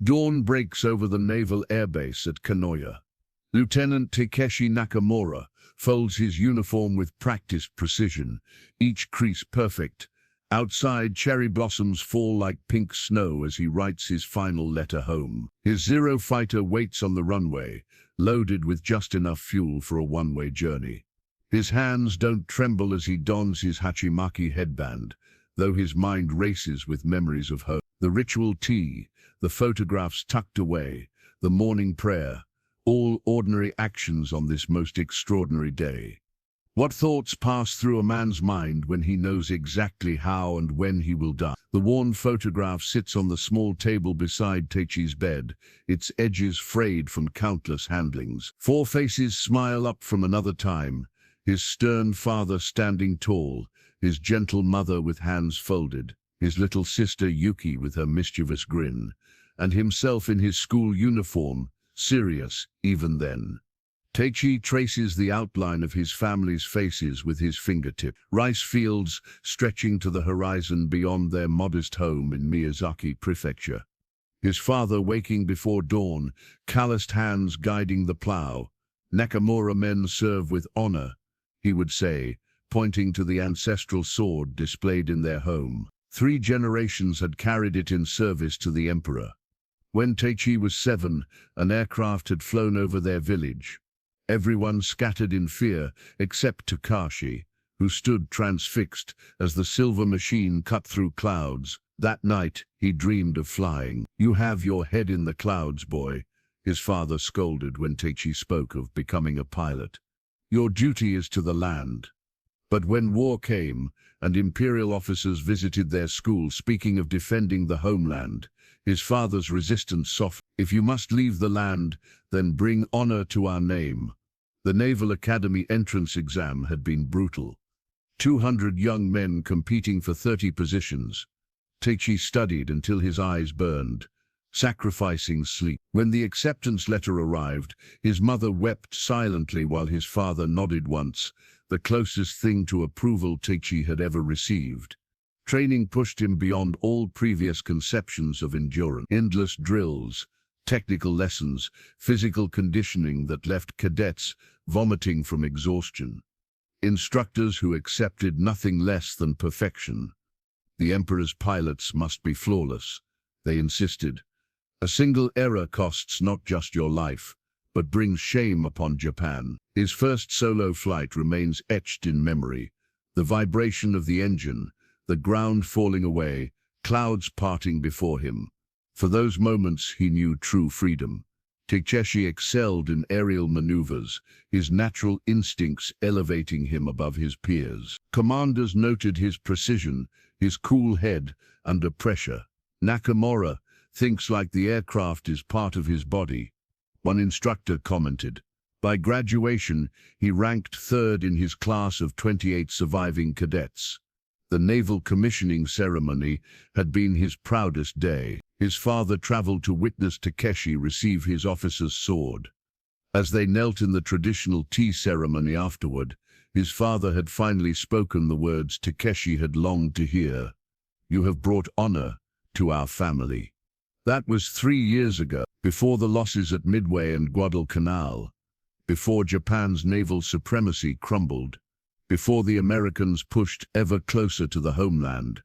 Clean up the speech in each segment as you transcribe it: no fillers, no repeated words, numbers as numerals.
Dawn breaks over the naval airbase at Kanoya. Lieutenant Takeshi Nakamura folds his uniform with practiced precision, each crease perfect. Outside, cherry blossoms fall like pink snow as he writes his final letter home. His Zero fighter waits on the runway, loaded with just enough fuel for a one-way journey. His hands don't tremble as he dons his hachimaki headband, though his mind races with memories of home. The ritual tea, the photographs tucked away, the morning prayer, all ordinary actions on this most extraordinary day. What thoughts pass through a man's mind when he knows exactly how and when he will die? The worn photograph sits on the small table beside Takeshi's bed, its edges frayed from countless handlings. Four faces smile up from another time, his stern father standing tall, his gentle mother with hands folded, his little sister Yuki with her mischievous grin, and himself in his school uniform, serious even then. Takeshi traces the outline of his family's faces with his fingertip. Rice fields stretching to the horizon beyond their modest home in Miyazaki Prefecture. His father waking before dawn, calloused hands guiding the plow. Nakamura men serve with honor, he would say, pointing to the ancestral sword displayed in their home. 3 generations had carried it in service to the emperor. When Takeshi was 7, an aircraft had flown over their village. Everyone scattered in fear, except Takeshi, who stood transfixed as the silver machine cut through clouds. That night, he dreamed of flying. "You have your head in the clouds, boy," his father scolded when Takeshi spoke of becoming a pilot. "Your duty is to the land." But when war came, and imperial officers visited their school speaking of defending the homeland, his father's resistance softened. "If you must leave the land, then bring honor to our name." The Naval Academy entrance exam had been brutal. 200 young men competing for 30 positions. Takeshi studied until his eyes burned, sacrificing sleep. When the acceptance letter arrived, his mother wept silently while his father nodded once, the closest thing to approval Takeshi had ever received. Training pushed him beyond all previous conceptions of endurance. Endless drills, technical lessons, physical conditioning that left cadets vomiting from exhaustion. Instructors who accepted nothing less than perfection. The Emperor's pilots must be flawless, they insisted. A single error costs not just your life, but brings shame upon Japan. His first solo flight remains etched in memory. The vibration of the engine, the ground falling away, clouds parting before him. For those moments he knew true freedom. Takeshi excelled in aerial maneuvers, his natural instincts elevating him above his peers. Commanders noted his precision, his cool head under pressure. "Nakamura thinks like the aircraft is part of his body," one instructor commented. By graduation, he ranked 3rd in his class of 28 surviving cadets. The naval commissioning ceremony had been his proudest day. His father traveled to witness Takeshi receive his officer's sword. As they knelt in the traditional tea ceremony afterward, his father had finally spoken the words Takeshi had longed to hear. "You have brought honor to our family." That was 3 years ago, before the losses at Midway and Guadalcanal, before Japan's naval supremacy crumbled, before the Americans pushed ever closer to the homeland.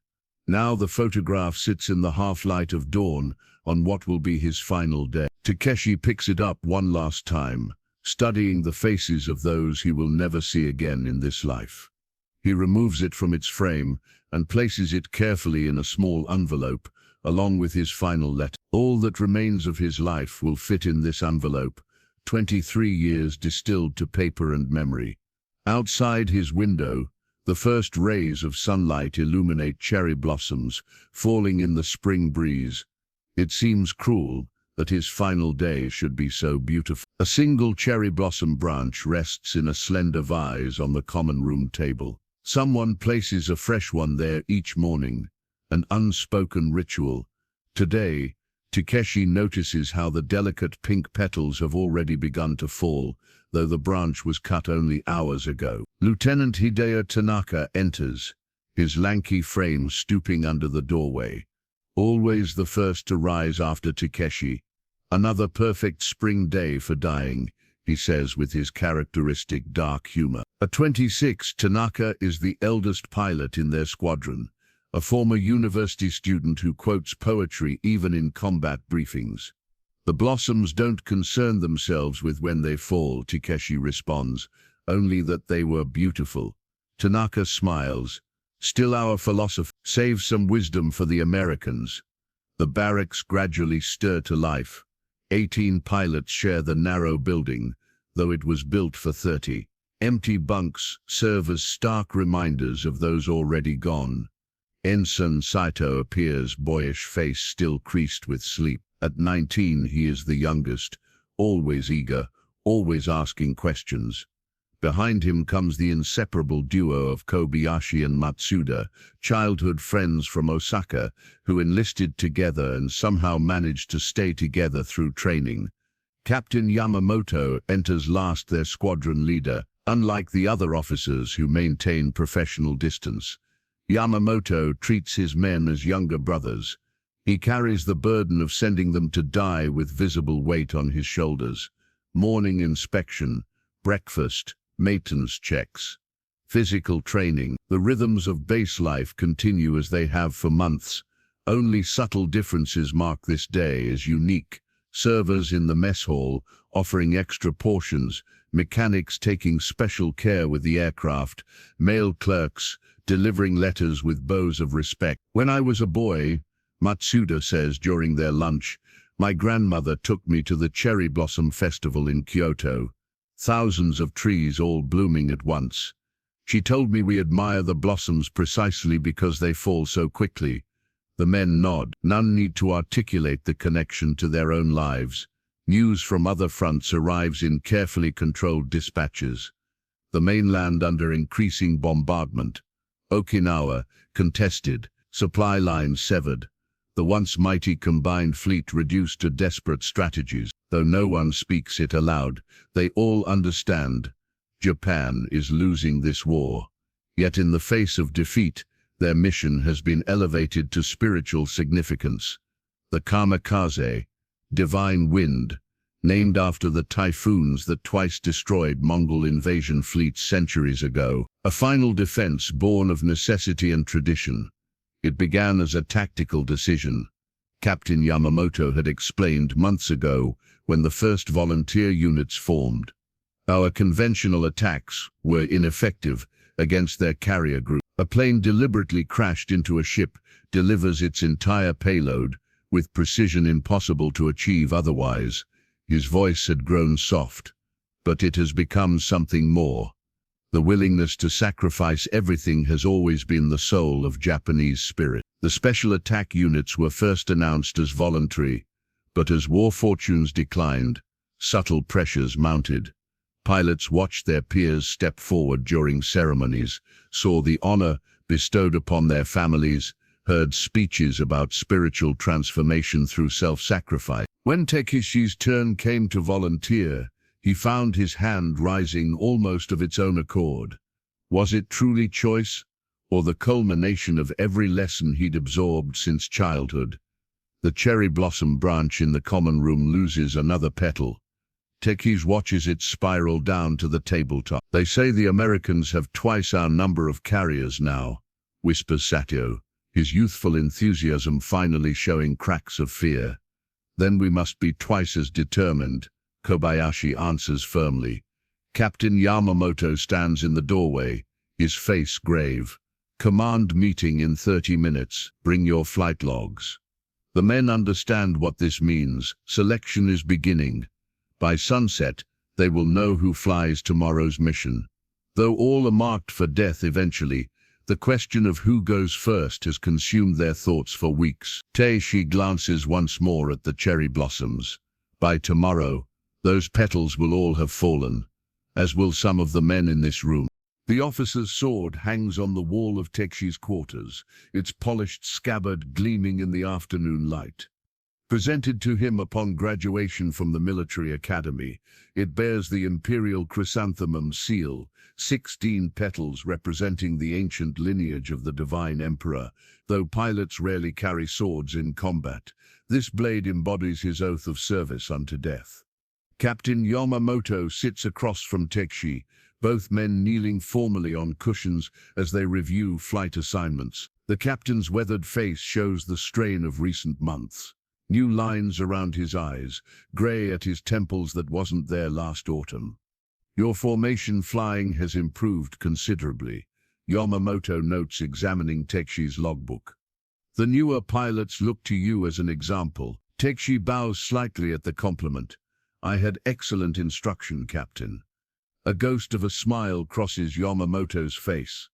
Now the photograph sits in the half-light of dawn on what will be his final day. Takeshi picks it up one last time, studying the faces of those he will never see again in this life. He removes it from its frame and places it carefully in a small envelope, along with his final letter. All that remains of his life will fit in this envelope, 23 years distilled to paper and memory. Outside his window, the first rays of sunlight illuminate cherry blossoms, falling in the spring breeze. It seems cruel that his final day should be so beautiful. A single cherry blossom branch rests in a slender vase on the common room table. Someone places a fresh one there each morning, an unspoken ritual. Today, Takeshi notices how the delicate pink petals have already begun to fall, though the branch was cut only hours ago. Lieutenant Hideo Tanaka enters, his lanky frame stooping under the doorway. Always the first to rise after Takeshi. Another perfect spring day for dying, he says with his characteristic dark humor. At 26, Tanaka is the eldest pilot in their squadron, a former university student who quotes poetry even in combat briefings. The blossoms don't concern themselves with when they fall, Takeshi responds, only that they were beautiful. Tanaka smiles. Still our philosophy saves some wisdom for the Americans. The barracks gradually stir to life. 18 pilots share the narrow building, though it was built for 30. Empty bunks serve as stark reminders of those already gone. Ensign Saito appears, boyish face still creased with sleep. At 19 he is the youngest, always eager, always asking questions. Behind him comes the inseparable duo of Kobayashi and Matsuda, childhood friends from Osaka, who enlisted together and somehow managed to stay together through training. Captain Yamamoto enters last, their squadron leader, unlike the other officers who maintain professional distance. Yamamoto treats his men as younger brothers. He carries the burden of sending them to die with visible weight on his shoulders. Morning inspection, breakfast, maintenance checks, physical training. The rhythms of base life continue as they have for months. Only subtle differences mark this day as unique. Servers in the mess hall offering extra portions, mechanics taking special care with the aircraft, male clerks delivering letters with bows of respect. When I was a boy, Matsuda says during their lunch, my grandmother took me to the Cherry Blossom Festival in Kyoto. Thousands of trees all blooming at once. She told me we admire the blossoms precisely because they fall so quickly. The men nod. None need to articulate the connection to their own lives. News from other fronts arrives in carefully controlled dispatches. The mainland under increasing bombardment. Okinawa, contested. Supply lines severed. The once mighty combined fleet reduced to desperate strategies. Though no one speaks it aloud, they all understand. Japan is losing this war. Yet in the face of defeat, their mission has been elevated to spiritual significance. The Kamikaze, divine wind, named after the typhoons that twice destroyed Mongol invasion fleets centuries ago. A final defense born of necessity and tradition. It began as a tactical decision. Captain Yamamoto had explained months ago when the first volunteer units formed. Our conventional attacks were ineffective against their carrier group. A plane deliberately crashed into a ship, delivers its entire payload, with precision impossible to achieve otherwise. His voice had grown soft, but it has become something more. The willingness to sacrifice everything has always been the soul of Japanese spirit. The special attack units were first announced as voluntary, but as war fortunes declined, subtle pressures mounted. Pilots watched their peers step forward during ceremonies, saw the honor bestowed upon their families, heard speeches about spiritual transformation through self-sacrifice. When Takeshi's turn came to volunteer, he found his hand rising almost of its own accord. Was it truly choice, or the culmination of every lesson he'd absorbed since childhood? The cherry blossom branch in the common room loses another petal. Takeshi watches it spiral down to the tabletop. They say the Americans have twice our number of carriers now, whispers Sato, his youthful enthusiasm finally showing cracks of fear. Then we must be twice as determined, Kobayashi answers firmly. Captain Yamamoto stands in the doorway, his face grave. Command meeting in 30 minutes, bring your flight logs. The men understand what this means. Selection is beginning. By sunset, they will know who flies tomorrow's mission. Though all are marked for death eventually, the question of who goes first has consumed their thoughts for weeks. Takeshi glances once more at the cherry blossoms. By tomorrow, those petals will all have fallen, as will some of the men in this room. The officer's sword hangs on the wall of Takeshi's quarters, its polished scabbard gleaming in the afternoon light. Presented to him upon graduation from the military academy, it bears the imperial chrysanthemum seal, 16 petals representing the ancient lineage of the divine emperor. Though pilots rarely carry swords in combat, this blade embodies his oath of service unto death. Captain Yamamoto sits across from Takeshi, both men kneeling formally on cushions as they review flight assignments. The captain's weathered face shows the strain of recent months. New lines around his eyes, grey at his temples that wasn't there last autumn. Your formation flying has improved considerably, Yamamoto notes, examining Takeshi's logbook. The newer pilots look to you as an example. Takeshi bows slightly at the compliment. I had excellent instruction, Captain. A ghost of a smile crosses Yamamoto's face.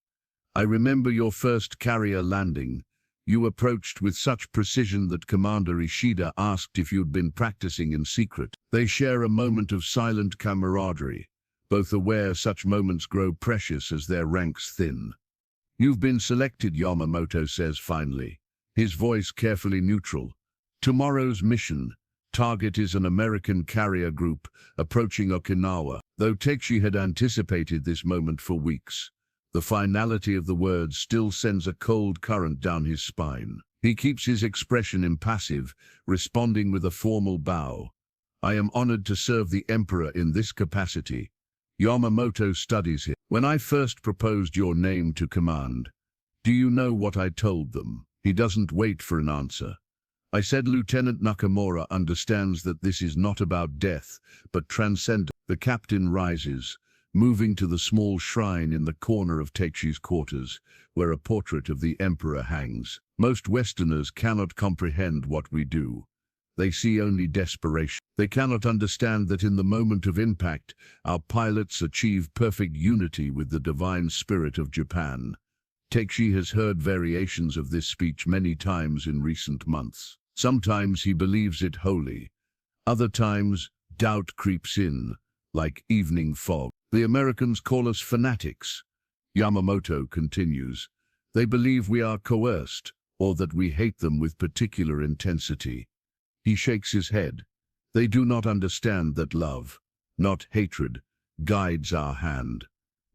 I remember your first carrier landing. You approached with such precision that Commander Ishida asked if you'd been practicing in secret. They share a moment of silent camaraderie, both aware such moments grow precious as their ranks thin. You've been selected, Yamamoto says finally, his voice carefully neutral. Tomorrow's mission. Target is an American carrier group approaching Okinawa. Though Takeshi had anticipated this moment for weeks, the finality of the words still sends a cold current down his spine. He keeps his expression impassive, responding with a formal bow. I am honored to serve the Emperor in this capacity. Yamamoto studies him. When I first proposed your name to command, do you know what I told them? He doesn't wait for an answer. I said Lieutenant Nakamura understands that this is not about death, but transcendent. The captain rises, moving to the small shrine in the corner of Takeshi's quarters, where a portrait of the Emperor hangs. Most Westerners cannot comprehend what we do. They see only desperation. They cannot understand that in the moment of impact, our pilots achieve perfect unity with the divine spirit of Japan. Takeshi has heard variations of this speech many times in recent months. Sometimes he believes it wholly. Other times, doubt creeps in, like evening fog. The Americans call us fanatics. Yamamoto continues. They believe we are coerced, or that we hate them with particular intensity. He shakes his head. They do not understand that love, not hatred, guides our hand.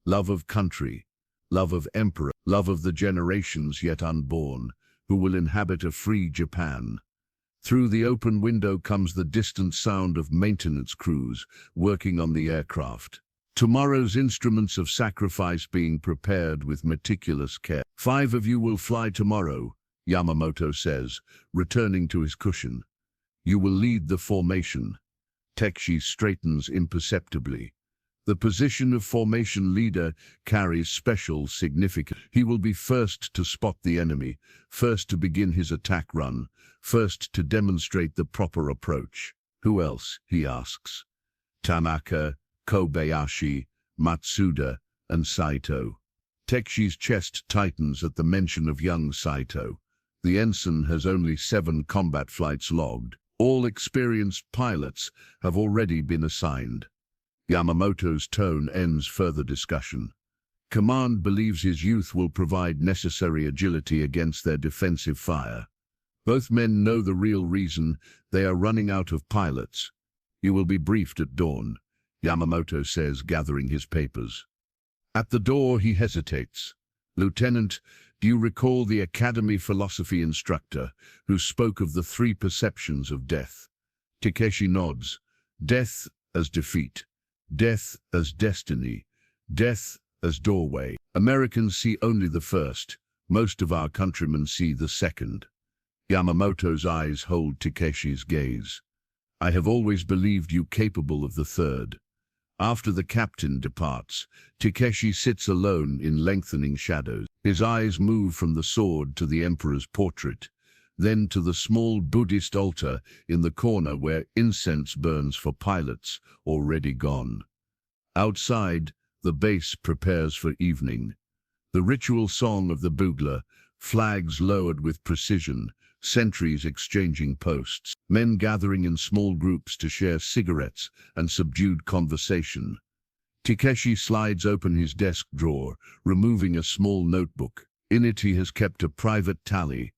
Love of country, love of emperor, love of the generations yet unborn, who will inhabit a free Japan. Through the open window comes the distant sound of maintenance crews working on the aircraft. Tomorrow's instruments of sacrifice being prepared with meticulous care. 5 of you will fly tomorrow, Yamamoto says, returning to his cushion. You will lead the formation. Takeshi straightens imperceptibly. The position of formation leader carries special significance. He will be first to spot the enemy, first to begin his attack run, first to demonstrate the proper approach. Who else, he asks. Tanaka, Kobayashi, Matsuda, and Saito. Takeshi's chest tightens at the mention of young Saito. The ensign has only 7 combat flights logged. All experienced pilots have already been assigned. Yamamoto's tone ends further discussion. Command believes his youth will provide necessary agility against their defensive fire. Both men know the real reason they are running out of pilots. You will be briefed at dawn, Yamamoto says, gathering his papers. At the door he hesitates. Lieutenant, do you recall the Academy philosophy instructor who spoke of the 3 perceptions of death? Takeshi nods. Death as defeat. Death as destiny. Death as doorway. Americans see only the first. Most of our countrymen see the second. Yamamoto's eyes hold Takeshi's gaze. I have always believed you capable of the third. After the captain departs, Takeshi sits alone in lengthening shadows. His eyes move from the sword to the emperor's portrait, then to the small Buddhist altar in the corner where incense burns for pilots already gone. Outside, the base prepares for evening. The ritual song of the bugler, flags lowered with precision, sentries exchanging posts, men gathering in small groups to share cigarettes and subdued conversation. Takeshi slides open his desk drawer, removing a small notebook. In it he has kept a private tally.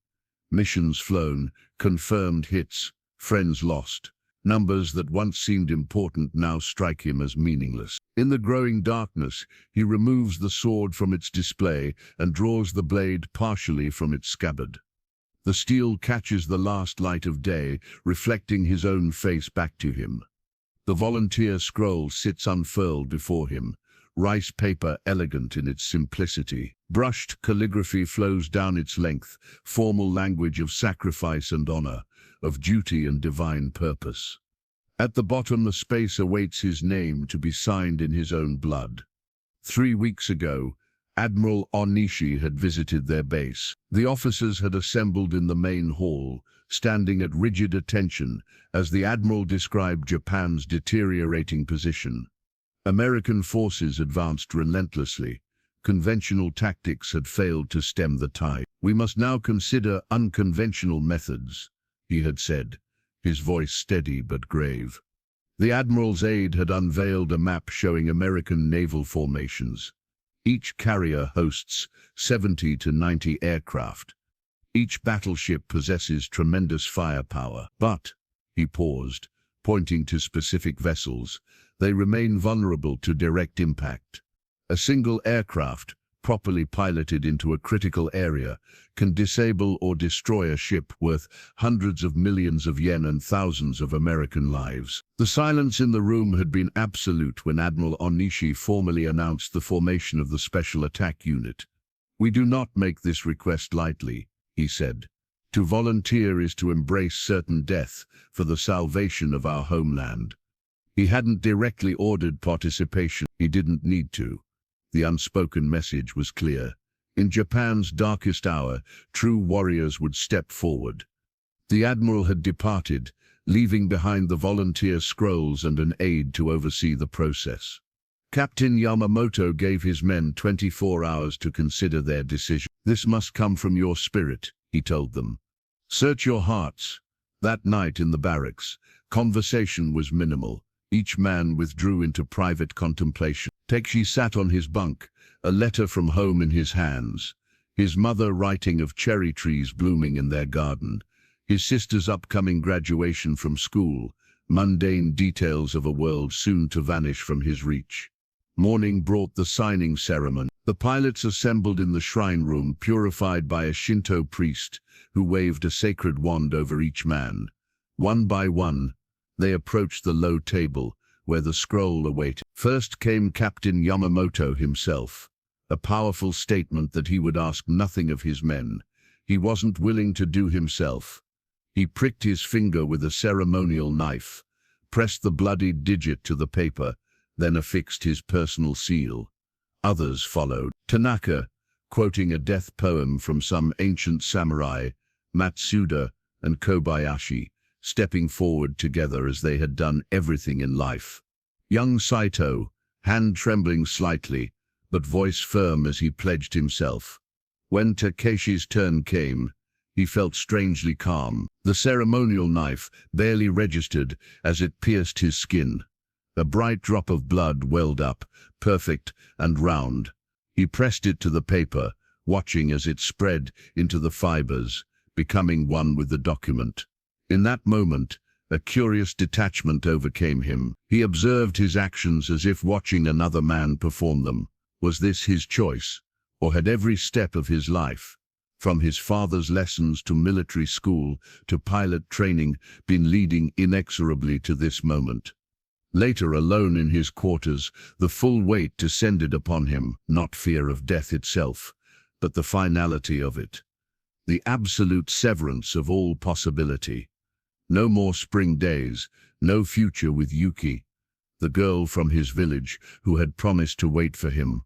Missions flown, confirmed hits, friends lost. Numbers that once seemed important now strike him as meaningless. In the growing darkness, he removes the sword from its display and draws the blade partially from its scabbard. The steel catches the last light of day, reflecting his own face back to him. The volunteer scroll sits unfurled before him, rice paper elegant in its simplicity. Brushed calligraphy flows down its length, formal language of sacrifice and honor, of duty and divine purpose. At the bottom, the space awaits his name to be signed in his own blood. 3 weeks ago, Admiral Onishi had visited their base. The officers had assembled in the main hall, standing at rigid attention as the Admiral described Japan's deteriorating position. American forces advanced relentlessly. Conventional tactics had failed to stem the tide. "We must now consider unconventional methods," he had said, his voice steady but grave. The Admiral's aide had unveiled a map showing American naval formations. Each carrier hosts 70 to 90 aircraft. Each battleship possesses tremendous firepower. But, he paused, pointing to specific vessels, they remain vulnerable to direct impact. A single aircraft, properly piloted into a critical area, can disable or destroy a ship worth hundreds of millions of yen and thousands of American lives. The silence in the room had been absolute when Admiral Onishi formally announced the formation of the Special Attack Unit. "We do not make this request lightly," he said. "To volunteer is to embrace certain death for the salvation of our homeland." He hadn't directly ordered participation. He didn't need to. The unspoken message was clear. In Japan's darkest hour, true warriors would step forward. The Admiral had departed, leaving behind the volunteer scrolls and an aide to oversee the process. Captain Yamamoto gave his men 24 hours to consider their decision. "This must come from your spirit," he told them. "Search your hearts." That night in the barracks, conversation was minimal. Each man withdrew into private contemplation. Takeshi sat on his bunk, a letter from home in his hands. His mother writing of cherry trees blooming in their garden. His sister's upcoming graduation from school. Mundane details of a world soon to vanish from his reach. Morning brought the signing ceremony. The pilots assembled in the shrine room, purified by a Shinto priest, who waved a sacred wand over each man. One by one, they approached the low table, where the scroll awaited. First came Captain Yamamoto himself, a powerful statement that he would ask nothing of his men. He wasn't willing to do himself. He pricked his finger with a ceremonial knife, pressed the bloodied digit to the paper, then affixed his personal seal. Others followed. Tanaka, quoting a death poem from some ancient samurai, Matsuda and Kobayashi, stepping forward together as they had done everything in life. Young Saito, hand trembling slightly, but voice firm as he pledged himself. When Takeshi's turn came, he felt strangely calm. The ceremonial knife barely registered as it pierced his skin. A bright drop of blood welled up, perfect and round. He pressed it to the paper, watching as it spread into the fibers, becoming one with the document. In that moment, a curious detachment overcame him. He observed his actions as if watching another man perform them. Was this his choice, or had every step of his life, from his father's lessons to military school to pilot training, been leading inexorably to this moment? Later, alone in his quarters, the full weight descended upon him, not fear of death itself, but the finality of it. The absolute severance of all possibility. No more spring days, no future with Yuki, the girl from his village who had promised to wait for him.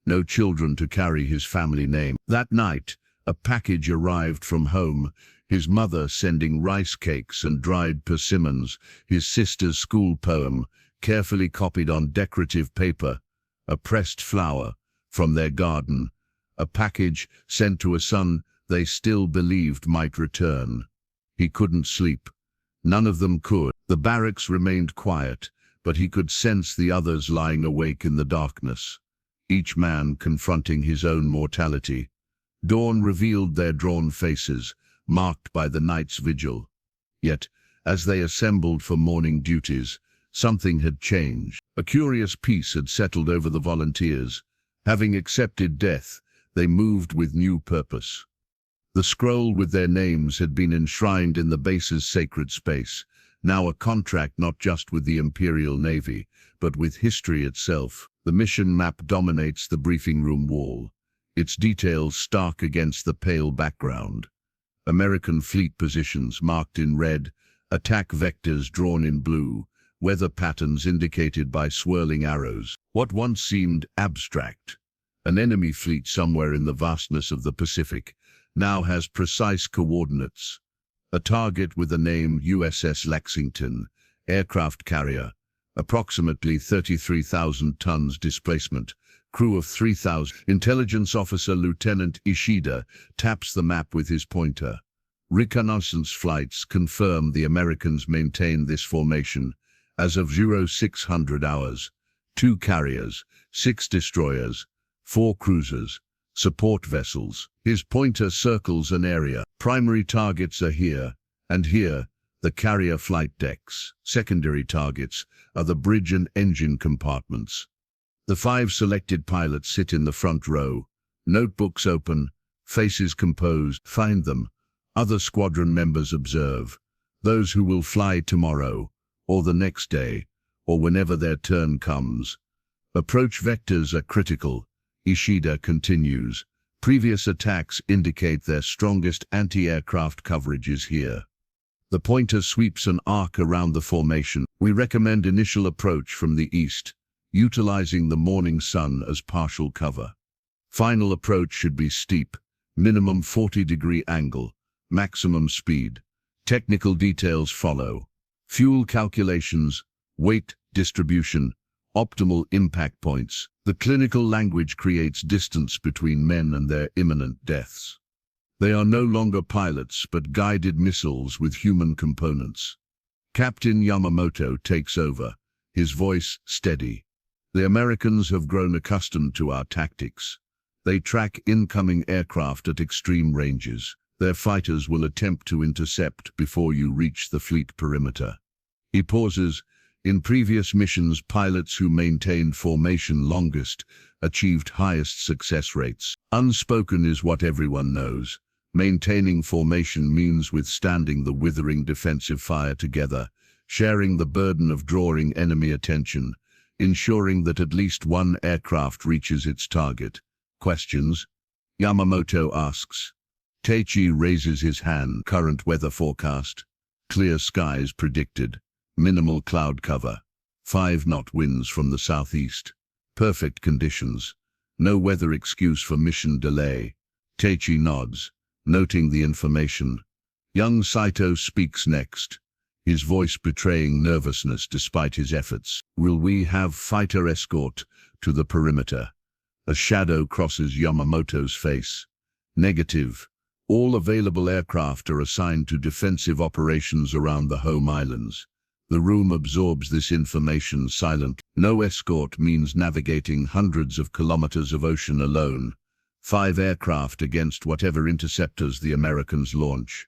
No children to carry his family name. That night, a package arrived from home, his mother sending rice cakes and dried persimmons, his sister's school poem, carefully copied on decorative paper, a pressed flower from their garden, a package sent to a son they still believed might return. He couldn't sleep. None of them could. The barracks remained quiet, but he could sense the others lying awake in the darkness, each man confronting his own mortality. Dawn revealed their drawn faces, marked by the night's vigil. Yet, As they assembled for morning duties, something had changed. A curious peace had settled over the volunteers. Having accepted death, they moved with new purpose. The scroll with their names had been enshrined in the base's sacred space, now a contract not just with the Imperial Navy, but with history itself. The mission map dominates the briefing room wall, its details stark against the pale background. American fleet positions marked in red, attack vectors drawn in blue, weather patterns indicated by swirling arrows. What once seemed abstract, an enemy fleet somewhere in the vastness of the Pacific, now has precise coordinates. A target with the name USS Lexington, aircraft carrier, approximately 33,000 tons displacement, crew of 3,000. Intelligence officer Lieutenant Ishida taps the map with his pointer. Reconnaissance flights confirm the Americans maintain this formation. As of 0600 hours, 2 carriers, 6 destroyers, 4 cruisers, support vessels. His pointer circles an area. Primary targets are here, and here, the carrier flight decks. Secondary targets are the bridge and engine compartments. The 5 selected pilots sit in the front row, notebooks open, faces composed. Find them. Other squadron members observe. Those who will fly tomorrow, or the next day, or whenever their turn comes. Approach vectors are critical. Ishida continues. Previous attacks indicate their strongest anti-aircraft coverage is here. The pointer sweeps an arc around the formation. We recommend initial approach from the east, utilizing the morning sun as partial cover. Final approach should be steep, minimum 40-degree angle, maximum speed. Technical details follow. Fuel calculations, weight distribution, optimal impact points. The clinical language creates distance between men and their imminent deaths. They are no longer pilots but guided missiles with human components. Captain Yamamoto takes over, his voice steady. The Americans have grown accustomed to our tactics. They track incoming aircraft at extreme ranges. Their fighters will attempt to intercept before you reach the fleet perimeter. He pauses. In previous missions, pilots who maintained formation longest achieved highest success rates. Unspoken is what everyone knows. Maintaining formation means withstanding the withering defensive fire together, sharing the burden of drawing enemy attention, ensuring that at least one aircraft reaches its target. Questions? Yamamoto asks. Taichi raises his hand. Current weather forecast. Clear skies predicted. Minimal cloud cover. 5-knot winds from the southeast. Perfect conditions. No weather excuse for mission delay. Taichi nods, noting the information. Young Saito speaks next, his voice betraying nervousness despite his efforts. Will we have fighter escort to the perimeter? A shadow crosses Yamamoto's face. Negative. All available aircraft are assigned to defensive operations around the home islands. The room absorbs this information silently. No escort means navigating hundreds of kilometers of ocean alone. 5 aircraft against whatever interceptors the Americans launch.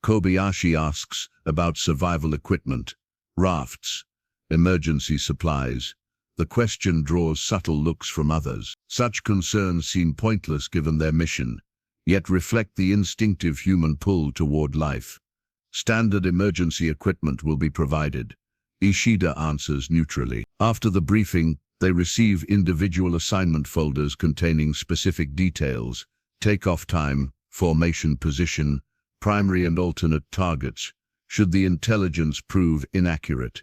Kobayashi asks about survival equipment, rafts, emergency supplies. The question draws subtle looks from others. Such concerns seem pointless given their mission, yet reflect the instinctive human pull toward life. Standard emergency equipment will be provided. Ishida answers neutrally. After the briefing, they receive individual assignment folders containing specific details, takeoff time, formation position, primary and alternate targets, should the intelligence prove inaccurate.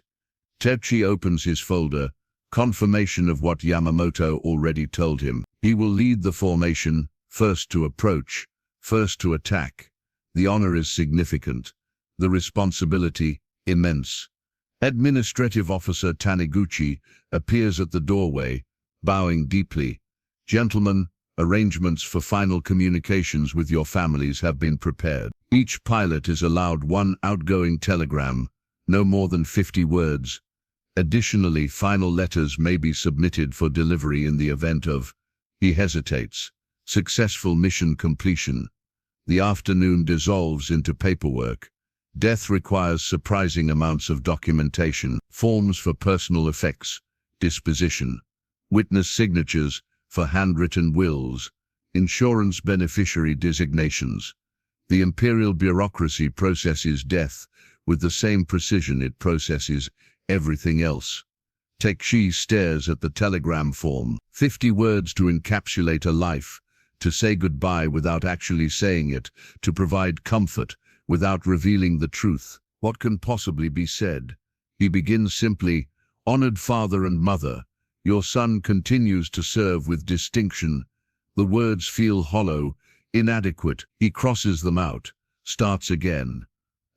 Taichi opens his folder, confirmation of what Yamamoto already told him. He will lead the formation, first to approach, first to attack. The honor is significant. The responsibility, immense. Administrative Officer Taniguchi appears at the doorway, bowing deeply. Gentlemen, arrangements for final communications with your families have been prepared. Each pilot is allowed 1 outgoing telegram, no more than 50 words. Additionally, final letters may be submitted for delivery in the event of, he hesitates, successful mission completion. The afternoon dissolves into paperwork. Death requires surprising amounts of documentation, forms for personal effects, disposition, witness signatures for handwritten wills, insurance beneficiary designations. The imperial bureaucracy processes death with the same precision it processes everything else. Takeshi stares at the telegram form. 50 words to encapsulate a life, to say goodbye without actually saying it, to provide comfort without revealing the truth. What can possibly be said? He begins simply, "Honored father and mother, your son continues to serve with distinction." The words feel hollow, inadequate. He crosses them out, starts again.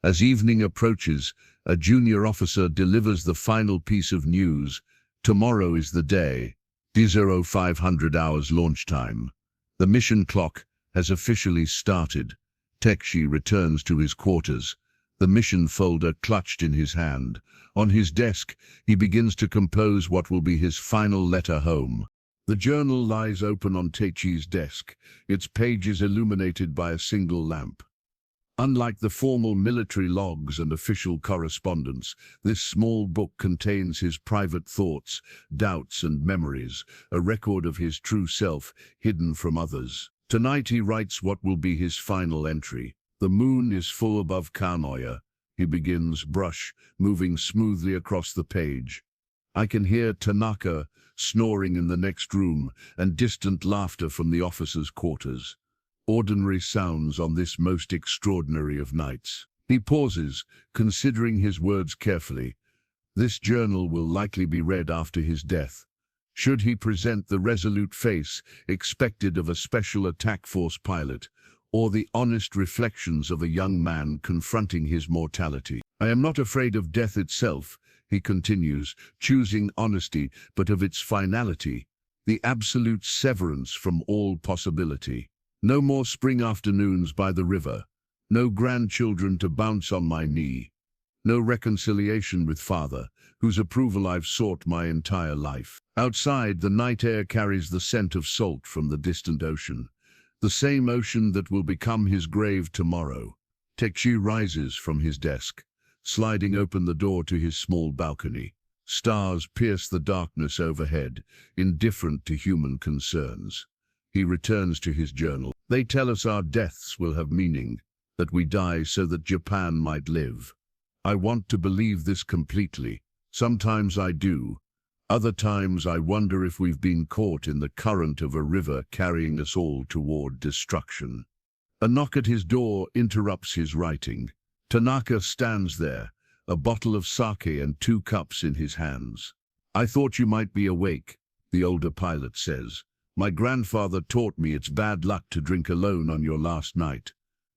As evening approaches, a junior officer delivers the final piece of news. Tomorrow is the day. 0500 hours launch time. The mission clock has officially started. Takeshi returns to his quarters, the mission folder clutched in his hand. On his desk, he begins to compose what will be his final letter home. The journal lies open on Takeshi's desk, its pages illuminated by a single lamp. Unlike the formal military logs and official correspondence, this small book contains his private thoughts, doubts and memories, a record of his true self, hidden from others. Tonight he writes what will be his final entry. The moon is full above Kanoya. He begins, brush, moving smoothly across the page. I can hear Tanaka snoring in the next room and distant laughter from the officers' quarters. Ordinary sounds on this most extraordinary of nights. He pauses, considering his words carefully. This journal will likely be read after his death. Should he present the resolute face expected of a special attack force pilot, or the honest reflections of a young man confronting his mortality? I am not afraid of death itself, he continues, choosing honesty, but of its finality, the absolute severance from all possibility. No more spring afternoons by the river, no grandchildren to bounce on my knee, no reconciliation with father, whose approval I've sought my entire life. Outside, the night air carries the scent of salt from the distant ocean, the same ocean that will become his grave tomorrow. Takeshi rises from his desk, sliding open the door to his small balcony. Stars pierce the darkness overhead, indifferent to human concerns. He returns to his journal. They tell us our deaths will have meaning, that we die so that Japan might live. I want to believe this completely. Sometimes I do. Other times I wonder if we've been caught in the current of a river carrying us all toward destruction. A knock at his door interrupts his writing. Tanaka stands there, a bottle of sake and 2 cups in his hands. I thought you might be awake, the older pilot says. My grandfather taught me it's bad luck to drink alone on your last night.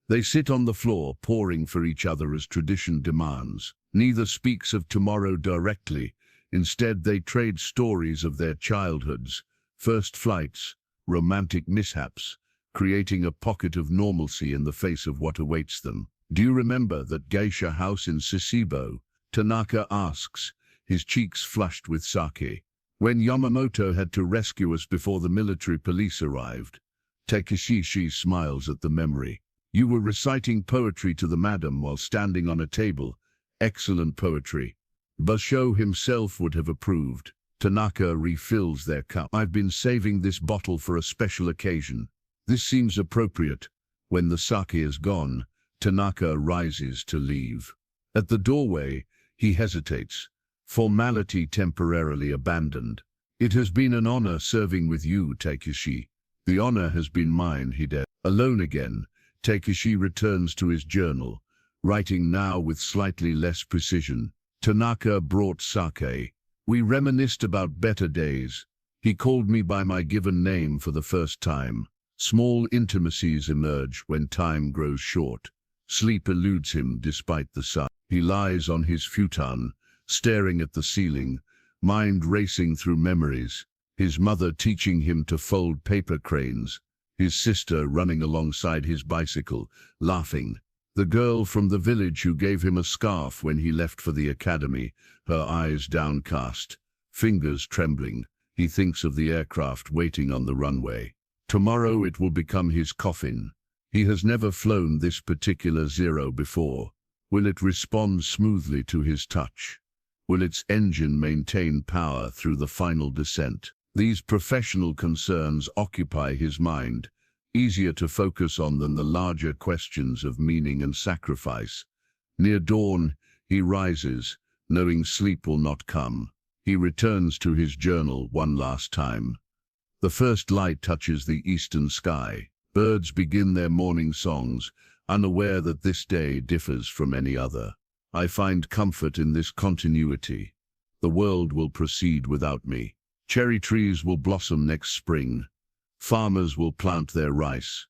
They sit on the floor, pouring for each other as tradition demands. Neither speaks of tomorrow directly. Instead, they trade stories of their childhoods, first flights, romantic mishaps, creating a pocket of normalcy in the face of what awaits them. Do you remember that geisha house in Sasebo? Tanaka asks, his cheeks flushed with sake. When Yamamoto had to rescue us before the military police arrived. Takeshi smiles at the memory. You were reciting poetry to the madam while standing on a table. Excellent poetry. Basho himself would have approved. Tanaka refills their cup. I've been saving this bottle for a special occasion. This seems appropriate. When the sake is gone, Tanaka rises to leave. At the doorway, he hesitates. Formality temporarily abandoned. It has been an honor serving with you, Takeshi. The honor has been mine, he said. Alone again, Takeshi returns to his journal, writing now with slightly less precision. Tanaka brought sake. We reminisced about better days. He called me by my given name for the first time. Small intimacies emerge when time grows short. Sleep eludes him despite the sun. He lies on his futon, staring at the ceiling, mind racing through memories. His mother teaching him to fold paper cranes, his sister running alongside his bicycle, laughing. The girl from the village who gave him a scarf when he left for the academy, her eyes downcast, fingers trembling. He thinks of the aircraft waiting on the runway. Tomorrow it will become his coffin. He has never flown this particular zero before. Will it respond smoothly to his touch? Will its engine maintain power through the final descent? These professional concerns occupy his mind, easier to focus on than the larger questions of meaning and sacrifice. Near dawn, he rises, knowing sleep will not come. He returns to his journal one last time. The first light touches the eastern sky. Birds begin their morning songs, unaware that this day differs from any other. I find comfort in this continuity. The world will proceed without me. Cherry trees will blossom next spring. Farmers will plant their rice.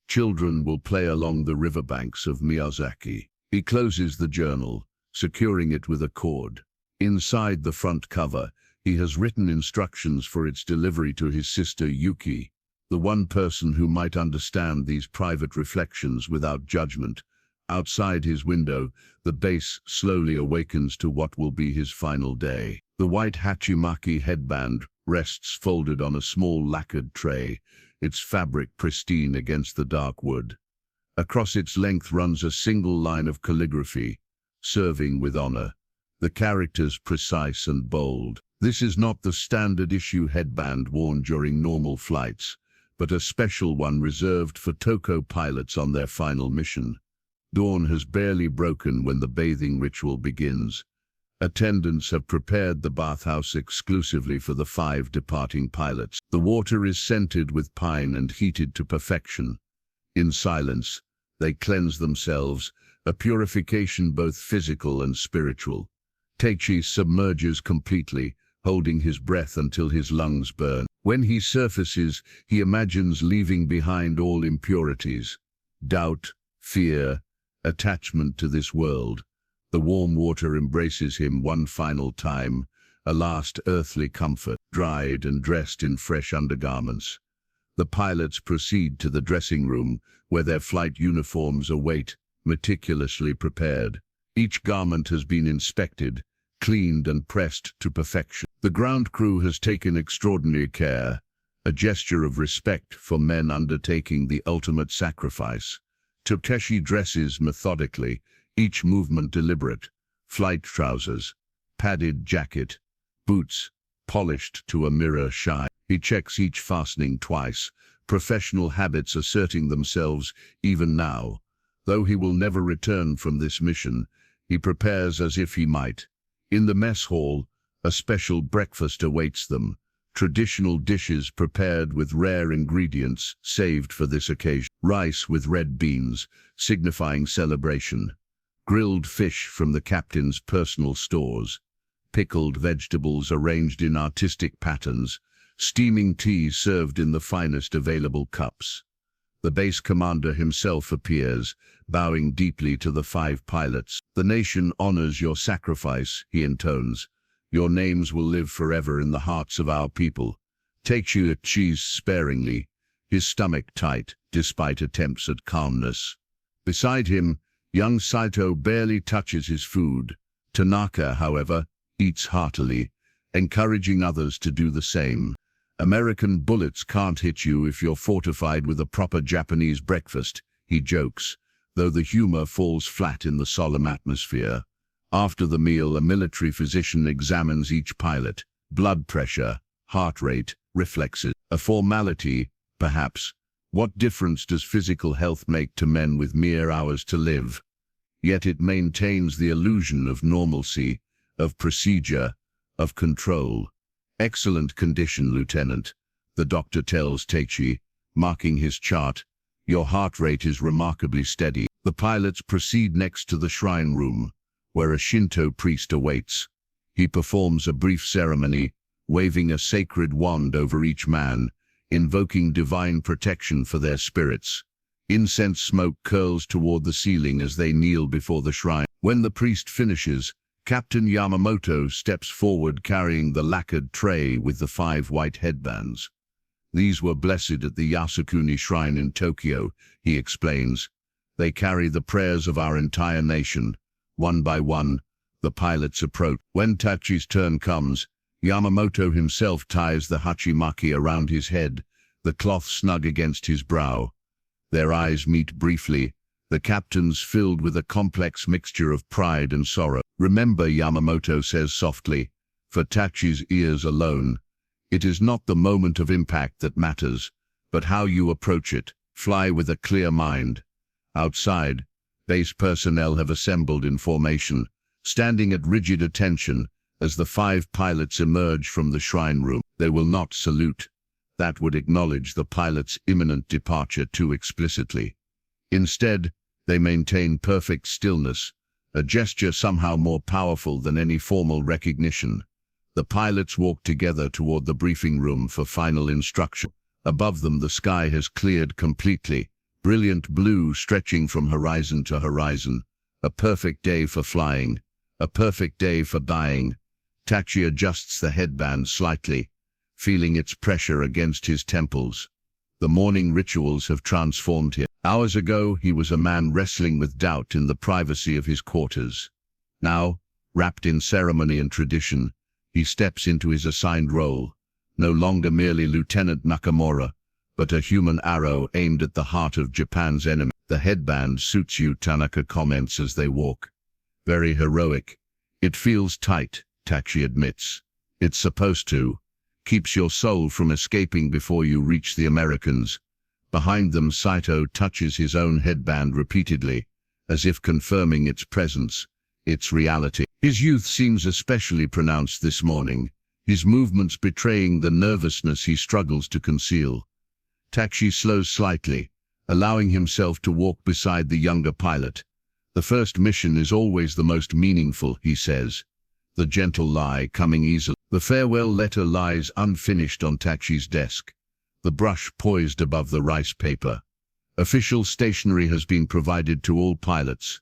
Children will play along the riverbanks of Miyazaki. He closes the journal, securing it with a cord. Inside the front cover, he has written instructions for its delivery to his sister Yuki, the one person who might understand these private reflections without judgment. Outside his window, the base slowly awakens to what will be his final day. The white hachimaki headband rests folded on a small lacquered tray, its fabric pristine against the dark wood. Across its length runs a single line of calligraphy, serving with honor. The characters precise and bold. This is not the standard issue headband worn during normal flights, but a special one reserved for Toko pilots on their final mission. Dawn has barely broken when the bathing ritual begins. Attendants have prepared the bathhouse exclusively for the 5 departing pilots. The water is scented with pine and heated to perfection. In silence, they cleanse themselves, a purification both physical and spiritual. Takeshi submerges completely, holding his breath until his lungs burn. When he surfaces, he imagines leaving behind all impurities, doubt, fear, attachment to this world. The warm water embraces him one final time, a last earthly comfort, dried and dressed in fresh undergarments. The pilots proceed to the dressing room, where their flight uniforms await, meticulously prepared. Each garment has been inspected, cleaned and pressed to perfection. The ground crew has taken extraordinary care, a gesture of respect for men undertaking the ultimate sacrifice. Takeshi dresses methodically, each movement deliberate. Flight trousers, padded jacket, boots, polished to a mirror shine. He checks each fastening twice, professional habits asserting themselves even now. Though he will never return from this mission, he prepares as if he might. In the mess hall, a special breakfast awaits them, traditional dishes prepared with rare ingredients saved for this occasion. Rice with red beans, signifying celebration. Grilled fish from the captain's personal stores. Pickled vegetables arranged in artistic patterns. Steaming tea served in the finest available cups. The base commander himself appears, bowing deeply to the 5 pilots. "The nation honors your sacrifice," he intones. "Your names will live forever in the hearts of our people." Takeshi chews sparingly, his stomach tight, despite attempts at calmness. Beside him, young Saito barely touches his food. Tanaka, however, eats heartily, encouraging others to do the same. "American bullets can't hit you if you're fortified with a proper Japanese breakfast," he jokes, though the humor falls flat in the solemn atmosphere. After the meal, a military physician examines each pilot. Blood pressure, heart rate, reflexes. A formality, perhaps. What difference does physical health make to men with mere hours to live? Yet it maintains the illusion of normalcy, of procedure, of control. "Excellent condition, Lieutenant," the doctor tells Takeshi, marking his chart. "Your heart rate is remarkably steady." The pilots proceed next to the shrine room, where a Shinto priest awaits. He performs a brief ceremony, waving a sacred wand over each man, invoking divine protection for their spirits. Incense smoke curls toward the ceiling as they kneel before the shrine. When the priest finishes, Captain Yamamoto steps forward carrying the lacquered tray with the 5 white headbands. "These were blessed at the Yasukuni Shrine in Tokyo," he explains. "They carry the prayers of our entire nation." One by one, the pilots approach. When Takeshi's turn comes, Yamamoto himself ties the hachimaki around his head, the cloth snug against his brow. Their eyes meet briefly, the captain's filled with a complex mixture of pride and sorrow. Remember, Yamamoto says softly, for Tachi's ears alone, it is not the moment of impact that matters, but how you approach it. Fly with a clear mind. Outside, base personnel have assembled in formation, standing at rigid attention as the 5 pilots emerge from the shrine room. They will not salute. That would acknowledge the pilot's imminent departure too explicitly. Instead, they maintain perfect stillness, a gesture somehow more powerful than any formal recognition. The pilots walk together toward the briefing room for final instruction. Above them, the sky has cleared completely, brilliant blue stretching from horizon to horizon. A perfect day for flying, a perfect day for dying. Takeshi adjusts the headband slightly, feeling its pressure against his temples. The morning rituals have transformed him. Hours ago, he was a man wrestling with doubt in the privacy of his quarters. Now, wrapped in ceremony and tradition, he steps into his assigned role, no longer merely Lieutenant Nakamura, but a human arrow aimed at the heart of Japan's enemy. The headband suits you, Tanaka comments as they walk. Very heroic. It feels tight, Takeshi admits. It's supposed to. Keeps your soul from escaping before you reach the Americans. Behind them, Saito touches his own headband repeatedly, as if confirming its presence, its reality. His youth seems especially pronounced this morning, his movements betraying the nervousness he struggles to conceal. Takeshi slows slightly, allowing himself to walk beside the younger pilot. The first mission is always the most meaningful, he says. The gentle lie coming easily. The farewell letter lies unfinished on Takeshi's desk, the brush poised above the rice paper. Official stationery has been provided to all pilots.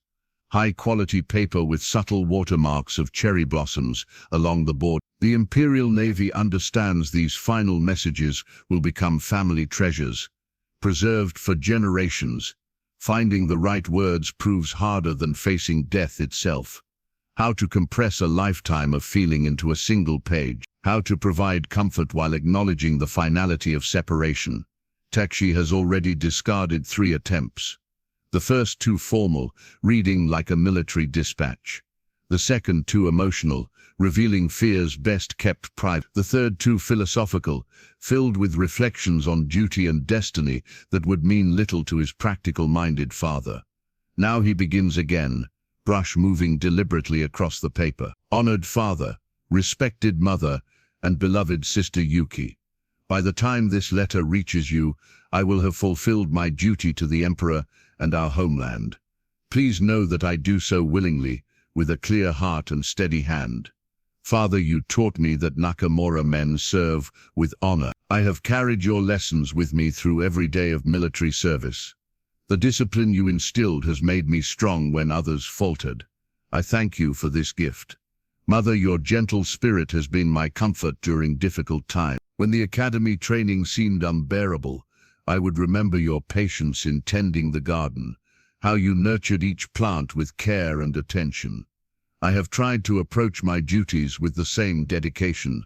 High-quality paper with subtle watermarks of cherry blossoms along the board. The Imperial Navy understands these final messages will become family treasures, preserved for generations. Finding the right words proves harder than facing death itself. How to compress a lifetime of feeling into a single page. How to provide comfort while acknowledging the finality of separation. Takeshi has already discarded 3 attempts. The first 2 formal, reading like a military dispatch. The second 2 emotional, revealing fears best kept private. The third 2 philosophical, filled with reflections on duty and destiny that would mean little to his practical-minded father. Now he begins again, brush moving deliberately across the paper. Honored father, respected mother, and beloved sister Yuki. By the time this letter reaches you, I will have fulfilled my duty to the Emperor and our homeland. Please know that I do so willingly, with a clear heart and steady hand. Father, you taught me that Nakamura men serve with honor. I have carried your lessons with me through every day of military service. The discipline you instilled has made me strong when others faltered. I thank you for this gift. Mother, your gentle spirit has been my comfort during difficult times. When the academy training seemed unbearable, I would remember your patience in tending the garden, how you nurtured each plant with care and attention. I have tried to approach my duties with the same dedication.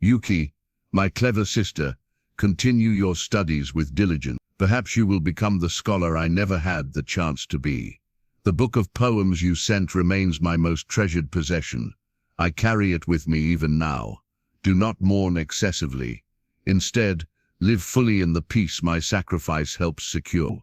Yuki, my clever sister, continue your studies with diligence. Perhaps you will become the scholar I never had the chance to be. The book of poems you sent remains my most treasured possession. I carry it with me even now. Do not mourn excessively. Instead, live fully in the peace my sacrifice helps secure.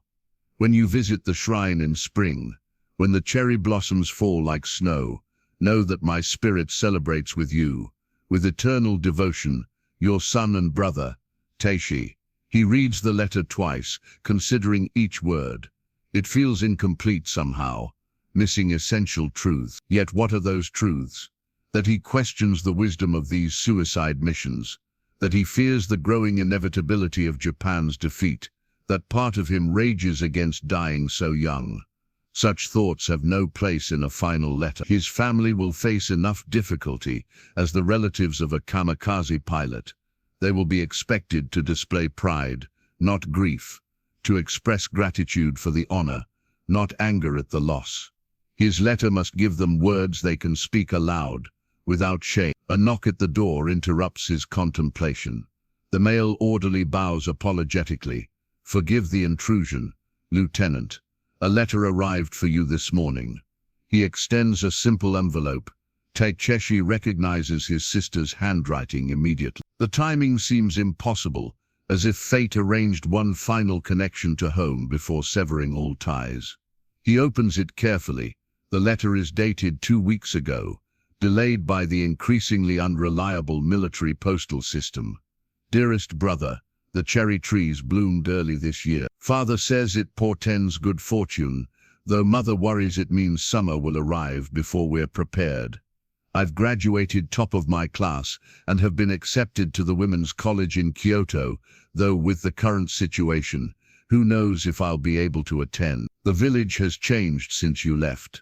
When you visit the shrine in spring, when the cherry blossoms fall like snow, know that my spirit celebrates with you. With eternal devotion, your son and brother, Takeshi. He reads the letter twice, considering each word. It feels incomplete somehow, missing essential truths. Yet what are those truths? That he questions the wisdom of these suicide missions, that he fears the growing inevitability of Japan's defeat, that part of him rages against dying so young. Such thoughts have no place in a final letter. His family will face enough difficulty as the relatives of a kamikaze pilot. They will be expected to display pride, not grief, to express gratitude for the honor, not anger at the loss. His letter must give them words they can speak aloud, without shame. A knock at the door interrupts his contemplation. The male orderly bows apologetically. Forgive the intrusion, Lieutenant. A letter arrived for you this morning. He extends a simple envelope. Takeshi recognizes his sister's handwriting immediately. The timing seems impossible, as if fate arranged one final connection to home before severing all ties. He opens it carefully. The letter is dated 2 weeks ago, delayed by the increasingly unreliable military postal system. Dearest brother, the cherry trees bloomed early this year. Father says it portends good fortune, though mother worries it means summer will arrive before we're prepared. I've graduated top of my class and have been accepted to the women's college in Kyoto, though with the current situation, who knows if I'll be able to attend. The village has changed since you left.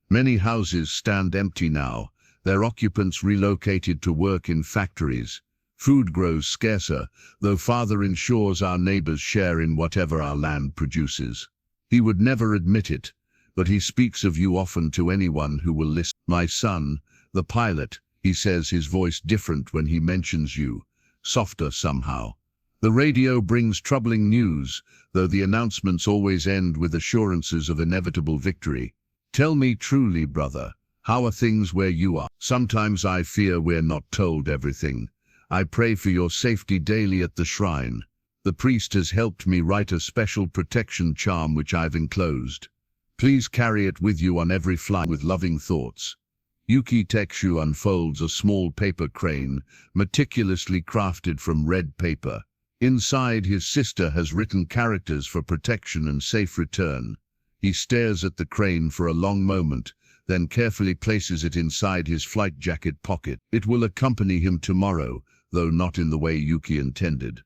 Many houses stand empty now, their occupants relocated to work in factories. Food grows scarcer, though father ensures our neighbors share in whatever our land produces. He would never admit it, but he speaks of you often to anyone who will listen. My son, the pilot, he says, his voice different when he mentions you, softer somehow. The radio brings troubling news, though the announcements always end with assurances of inevitable victory. Tell me truly, brother, how are things where you are? Sometimes I fear we're not told everything. I pray for your safety daily at the shrine. The priest has helped me write a special protection charm which I've enclosed. Please carry it with you on every flight with loving thoughts. Yuki Tekshu unfolds a small paper crane, meticulously crafted from red paper. Inside, his sister has written characters for protection and safe return. He stares at the crane for a long moment, then carefully places it inside his flight jacket pocket. It will accompany him tomorrow, though not in the way Yuki intended.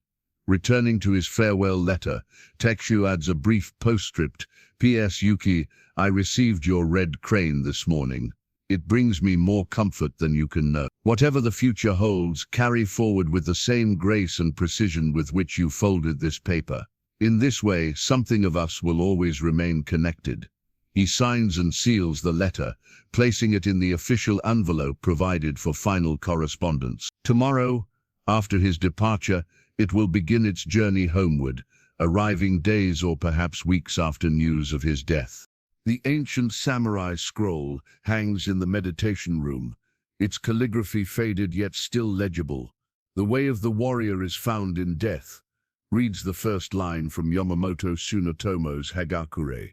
Returning to his farewell letter, Tekshu adds a brief postscript. P.S. Yuki, I received your red crane this morning. It brings me more comfort than you can know. Whatever the future holds, carry forward with the same grace and precision with which you folded this paper. In this way, something of us will always remain connected. He signs and seals the letter, placing it in the official envelope provided for final correspondence. Tomorrow, after his departure, it will begin its journey homeward, arriving days or perhaps weeks after news of his death. The ancient samurai scroll hangs in the meditation room, its calligraphy faded yet still legible. The way of the warrior is found in death, reads the first line from Yamamoto Tsunotomo's Hagakure.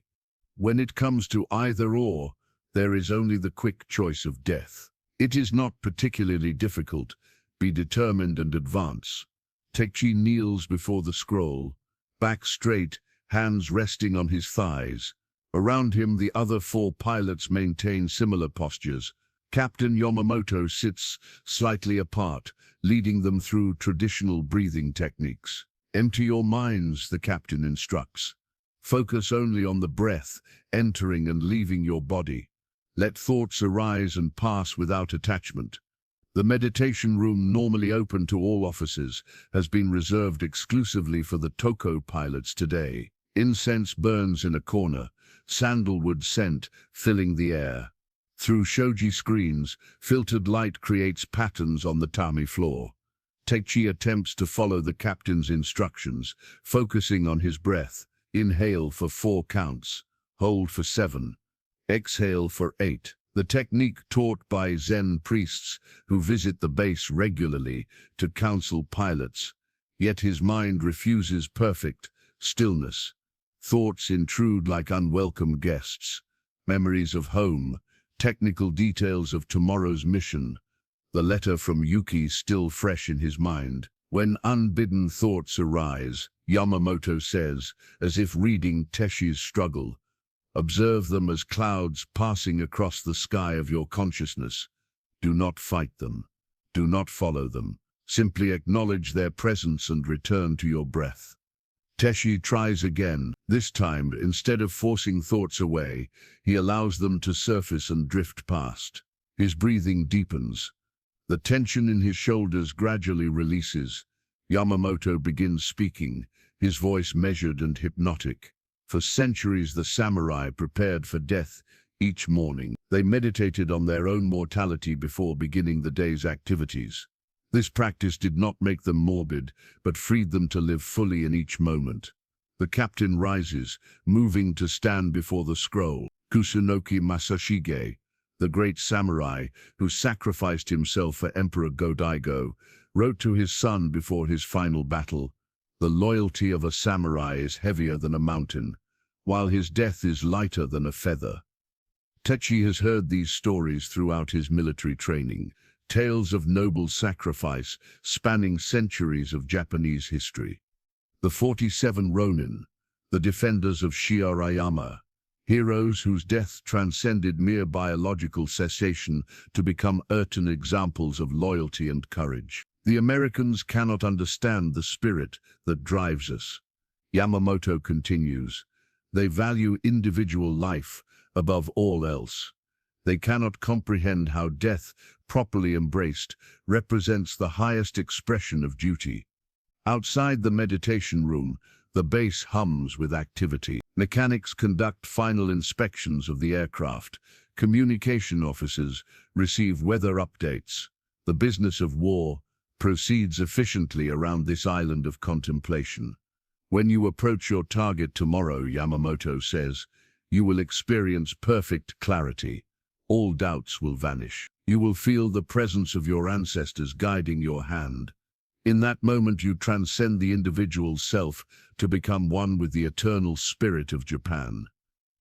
When it comes to either or, there is only the quick choice of death. It is not particularly difficult. Be determined and advance. Takeshi kneels before the scroll, back straight, hands resting on his thighs. Around him, the other 4 pilots maintain similar postures. Captain Yamamoto sits slightly apart, leading them through traditional breathing techniques. Empty your minds, the captain instructs. Focus only on the breath, entering and leaving your body. Let thoughts arise and pass without attachment. The meditation room, normally open to all officers, has been reserved exclusively for the Toko pilots today. Incense burns in a corner, sandalwood scent filling the air. Through shoji screens, filtered light creates patterns on the tatami floor. Takeshi attempts to follow the captain's instructions, focusing on his breath. Inhale for 4 counts, hold for 7, exhale for 8. The technique taught by Zen priests who visit the base regularly to counsel pilots. Yet his mind refuses perfect stillness. Thoughts intrude like unwelcome guests. Memories of home, technical details of tomorrow's mission. The letter from Yuki still fresh in his mind. When unbidden thoughts arise, Yamamoto says, as if reading Teshi's struggle, observe them as clouds passing across the sky of your consciousness. Do not fight them. Do not follow them. Simply acknowledge their presence and return to your breath. Takeshi tries again. This time, instead of forcing thoughts away, he allows them to surface and drift past. His breathing deepens. The tension in his shoulders gradually releases. Yamamoto begins speaking, his voice measured and hypnotic. For centuries, the samurai prepared for death each morning. They meditated on their own mortality before beginning the day's activities. This practice did not make them morbid, but freed them to live fully in each moment. The captain rises, moving to stand before the scroll. Kusunoki Masashige, the great samurai who sacrificed himself for Emperor Go-Daigo, wrote to his son before his final battle, "The loyalty of a samurai is heavier than a mountain, while his death is lighter than a feather." Takeshi has heard these stories throughout his military training, tales of noble sacrifice spanning centuries of Japanese history. The 47 Ronin, the defenders of Shirayama, heroes whose death transcended mere biological cessation to become earthen examples of loyalty and courage. The Americans cannot understand the spirit that drives us. Yamamoto continues, they value individual life above all else. They cannot comprehend how death, properly embraced, represents the highest expression of duty. Outside the meditation room, the base hums with activity. Mechanics conduct final inspections of the aircraft. Communication officers receive weather updates. The business of war proceeds efficiently around this island of contemplation. When you approach your target tomorrow, Yamamoto says, you will experience perfect clarity. All doubts will vanish. You will feel the presence of your ancestors guiding your hand. In that moment you transcend the individual self to become one with the eternal spirit of Japan.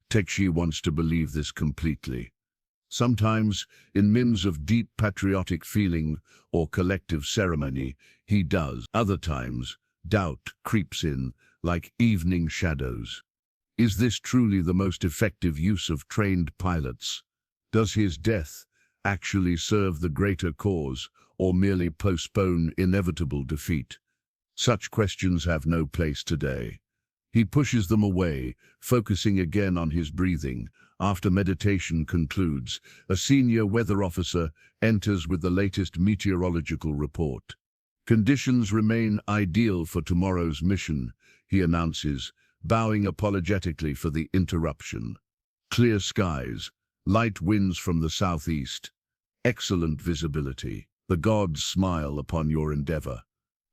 Takeshi wants to believe this completely. Sometimes, in mims of deep patriotic feeling or collective ceremony, he does. Other times, doubt creeps in, like evening shadows. Is this truly the most effective use of trained pilots? Does his death actually serve the greater cause, or merely postpone inevitable defeat? Such questions have no place today. He pushes them away, focusing again on his breathing. After meditation concludes, a senior weather officer enters with the latest meteorological report. Conditions remain ideal for tomorrow's mission, he announces, bowing apologetically for the interruption. Clear skies, light winds from the southeast, excellent visibility. The gods smile upon your endeavor.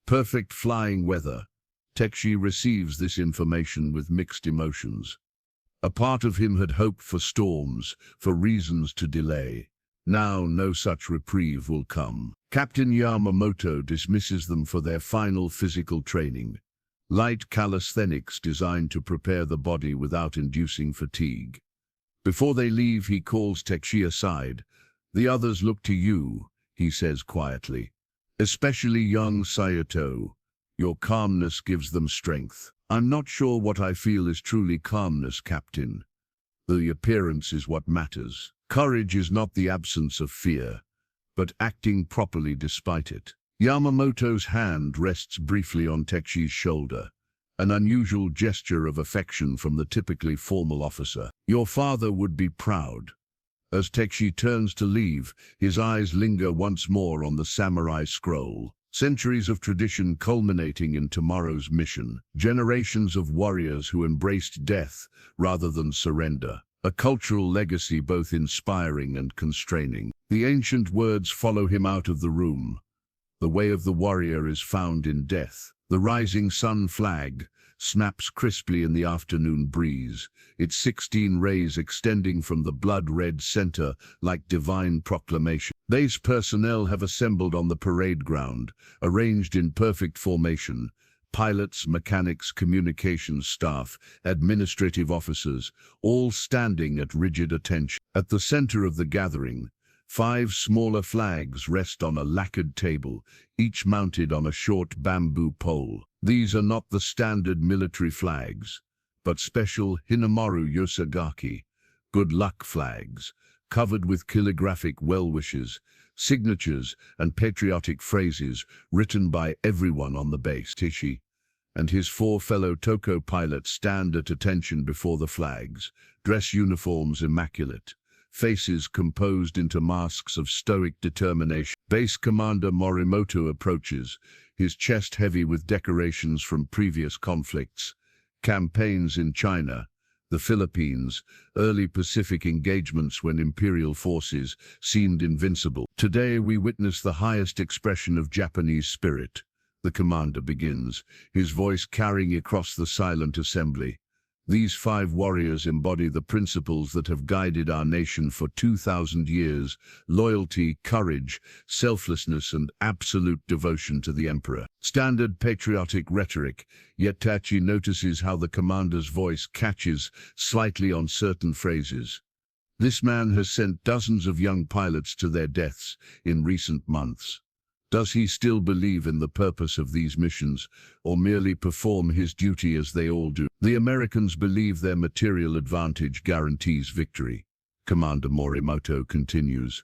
Perfect flying weather. Takeshi receives this information with mixed emotions. A part of him had hoped for storms, for reasons to delay. Now no such reprieve will come. Captain Yamamoto dismisses them for their final physical training. Light calisthenics designed to prepare the body without inducing fatigue. Before they leave, he calls Takeshi aside. The others look to you, he says quietly. Especially young Saito. Your calmness gives them strength. I'm not sure what I feel is truly calmness, Captain. The appearance is what matters. Courage is not the absence of fear, but acting properly despite it. Yamamoto's hand rests briefly on Takeshi's shoulder, an unusual gesture of affection from the typically formal officer. Your father would be proud. As Takeshi turns to leave, his eyes linger once more on the samurai scroll. Centuries of tradition culminating in tomorrow's mission. Generations of warriors who embraced death rather than surrender. A cultural legacy both inspiring and constraining. The ancient words follow him out of the room. The way of the warrior is found in death. The rising sun flag snaps crisply in the afternoon breeze, its 16 rays extending from the blood-red center like divine proclamation. Base personnel have assembled on the parade ground, arranged in perfect formation. Pilots, mechanics, communications staff, administrative officers, all standing at rigid attention. At the center of the gathering, 5 smaller flags rest on a lacquered table, each mounted on a short bamboo pole. These are not the standard military flags, but special Hinamaru Yosagaki, good luck flags, covered with calligraphic well-wishes, signatures, and patriotic phrases written by everyone on the base. Takeshi and his 4 fellow Toko pilots stand at attention before the flags, dress uniforms immaculate, faces composed into masks of stoic determination. Base Commander Morimoto approaches, his chest heavy with decorations from previous conflicts, campaigns in China, the Philippines, early Pacific engagements when imperial forces seemed invincible. Today we witness the highest expression of Japanese spirit, The commander begins, his voice carrying across the silent assembly. These 5 warriors embody the principles that have guided our nation for 2,000 years: loyalty, courage, selflessness, and absolute devotion to the emperor. Standard patriotic rhetoric, yet Tachi notices how the commander's voice catches slightly on certain phrases. This man has sent dozens of young pilots to their deaths in recent months. Does he still believe in the purpose of these missions, or merely perform his duty as they all do? The Americans believe their material advantage guarantees victory. Commander Morimoto continues.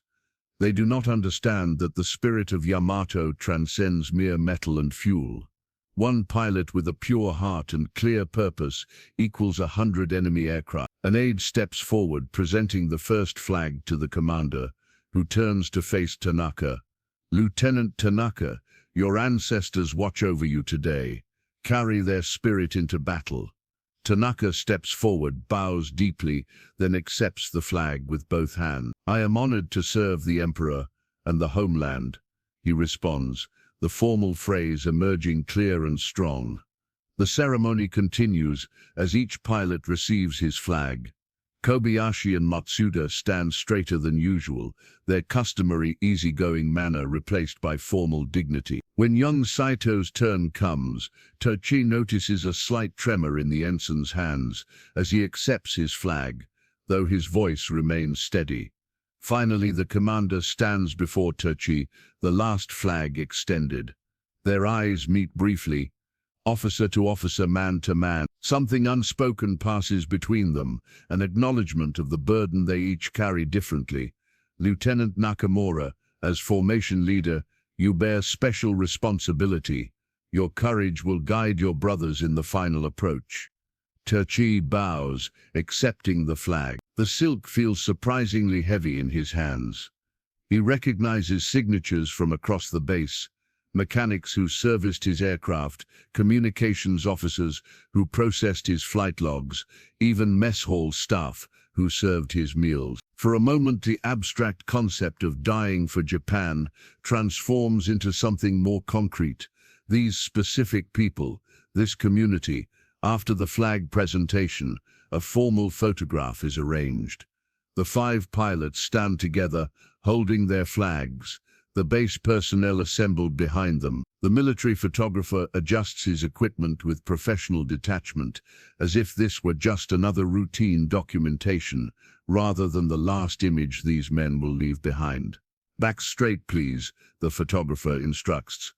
They do not understand that the spirit of Yamato transcends mere metal and fuel. One pilot with a pure heart and clear purpose equals 100 enemy aircraft. An aide steps forward, presenting the first flag to the commander, who turns to face Tanaka. Lieutenant Tanaka, your ancestors watch over you today. Carry their spirit into battle. Tanaka steps forward, bows deeply, then accepts the flag with both hands. I am honored to serve the emperor and the homeland, he responds, the formal phrase emerging clear and strong. The ceremony continues as each pilot receives his flag. Kobayashi and Matsuda stand straighter than usual, their customary easygoing manner replaced by formal dignity. When young Saito's turn comes, Takeshi notices a slight tremor in the ensign's hands as he accepts his flag, though his voice remains steady. Finally, the commander stands before Takeshi, the last flag extended. Their eyes meet briefly, officer to officer, man to man. Something unspoken passes between them, an acknowledgement of the burden they each carry differently. Lieutenant Nakamura, as formation leader, you bear special responsibility. Your courage will guide your brothers in the final approach. Takeshi bows, accepting the flag. The silk feels surprisingly heavy in his hands. He recognizes signatures from across the base: mechanics who serviced his aircraft, communications officers who processed his flight logs, even mess hall staff who served his meals. For a moment, the abstract concept of dying for Japan transforms into something more concrete. These specific people, this community. After the flag presentation, a formal photograph is arranged. The 5 pilots stand together, holding their flags, the base personnel assembled behind them. The military photographer adjusts his equipment with professional detachment, as if this were just another routine documentation, rather than the last image these men will leave behind. Back straight, please, the photographer instructs.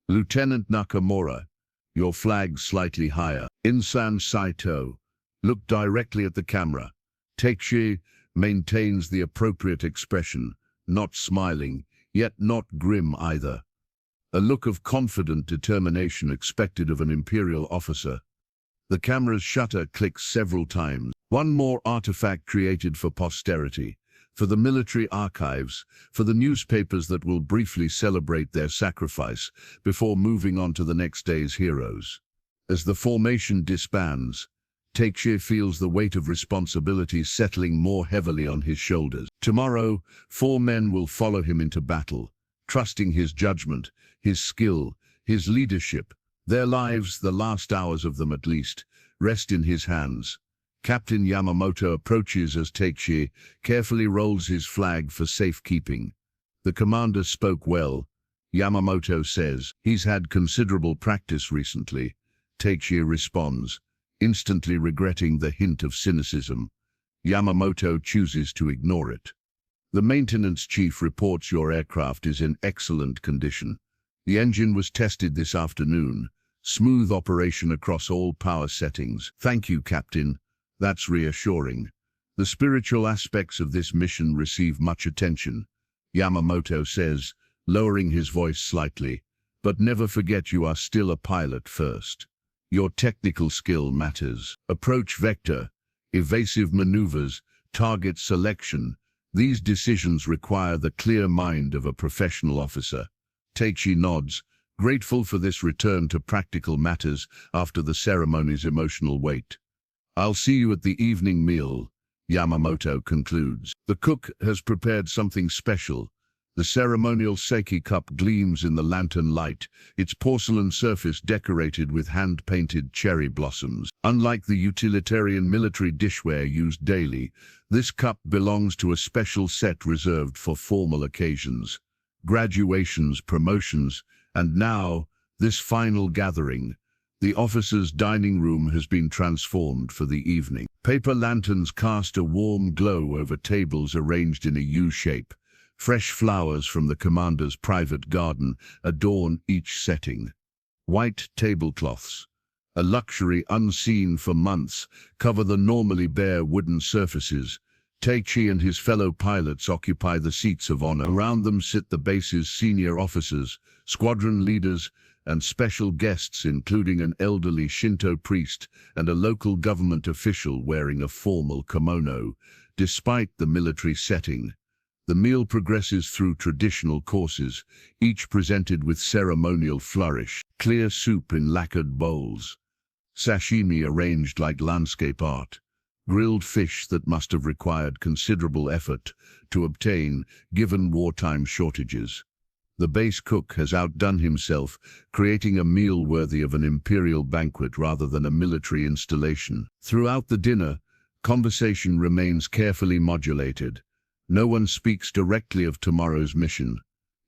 Lieutenant Nakamura, your flag slightly higher. Ensign Saito, look directly at the camera. Takeshi maintains the appropriate expression, not smiling, yet not grim either. A look of confident determination expected of an imperial officer. The camera's shutter clicks several times. One more artifact created for posterity, for the military archives, for the newspapers that will briefly celebrate their sacrifice before moving on to the next day's heroes. As the formation disbands, Takeshi feels the weight of responsibility settling more heavily on his shoulders. Tomorrow, 4 men will follow him into battle, trusting his judgment, his skill, his leadership. Their lives, the last hours of them at least, rest in his hands. Captain Yamamoto approaches as Takeshi carefully rolls his flag for safekeeping. The commander spoke well, Yamamoto says. He's had considerable practice recently. Takeshi responds, instantly regretting the hint of cynicism. Yamamoto chooses to ignore it. The maintenance chief reports your aircraft is in excellent condition. The engine was tested this afternoon. Smooth operation across all power settings. Thank you, Captain. That's reassuring. The spiritual aspects of this mission receive much attention, Yamamoto says, lowering his voice slightly. But never forget you are still a pilot first. Your technical skill matters. Approach vector, evasive maneuvers, target selection. These decisions require the clear mind of a professional officer. Takeshi nods, grateful for this return to practical matters after the ceremony's emotional weight. I'll see you at the evening meal, Yamamoto concludes. The cook has prepared something special, The ceremonial sake cup gleams in the lantern light, its porcelain surface decorated with hand-painted cherry blossoms. Unlike the utilitarian military dishware used daily, this cup belongs to a special set reserved for formal occasions, graduations, promotions, and now, this final gathering. The officers' dining room has been transformed for the evening. Paper lanterns cast a warm glow over tables arranged in a U shape. Fresh flowers from the commander's private garden adorn each setting. White tablecloths, a luxury unseen for months, cover the normally bare wooden surfaces. Takeshi and his fellow pilots occupy the seats of honor. Around them sit the base's senior officers, squadron leaders, and special guests, including an elderly Shinto priest and a local government official wearing a formal kimono. Despite the military setting, the meal progresses through traditional courses, each presented with ceremonial flourish. Clear soup in lacquered bowls, sashimi arranged like landscape art, grilled fish that must have required considerable effort to obtain given wartime shortages. The base cook has outdone himself, creating a meal worthy of an imperial banquet rather than a military installation. Throughout the dinner, conversation remains carefully modulated. No one speaks directly of tomorrow's mission.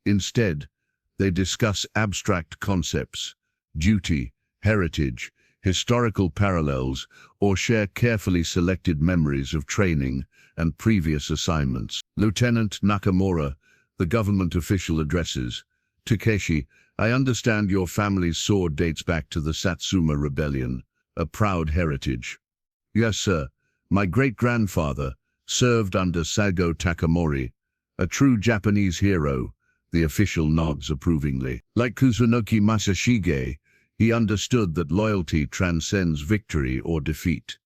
Instead, they discuss abstract concepts, duty, heritage, historical parallels, or share carefully selected memories of training and previous assignments. Lieutenant Nakamura, the government official, addresses, "Takeshi, I understand your family's sword dates back to the Satsuma Rebellion, a proud heritage." "Yes, sir. My great-grandfather served under Sago Takamori, a true Japanese hero," the official nods approvingly. Like Kusunoki Masashige, he understood that loyalty transcends victory or defeat.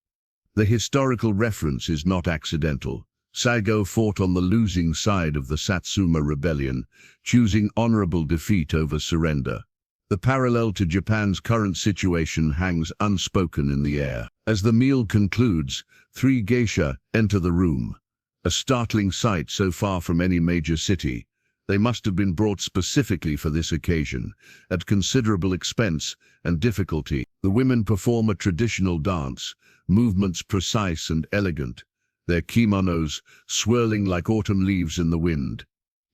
The historical reference is not accidental. Sago fought on the losing side of the Satsuma Rebellion, choosing honorable defeat over surrender. The parallel to Japan's current situation hangs unspoken in the air. As the meal concludes, 3 geisha enter the room. A startling sight so far from any major city. They must have been brought specifically for this occasion, at considerable expense and difficulty. The women perform a traditional dance, movements precise and elegant, their kimonos swirling like autumn leaves in the wind.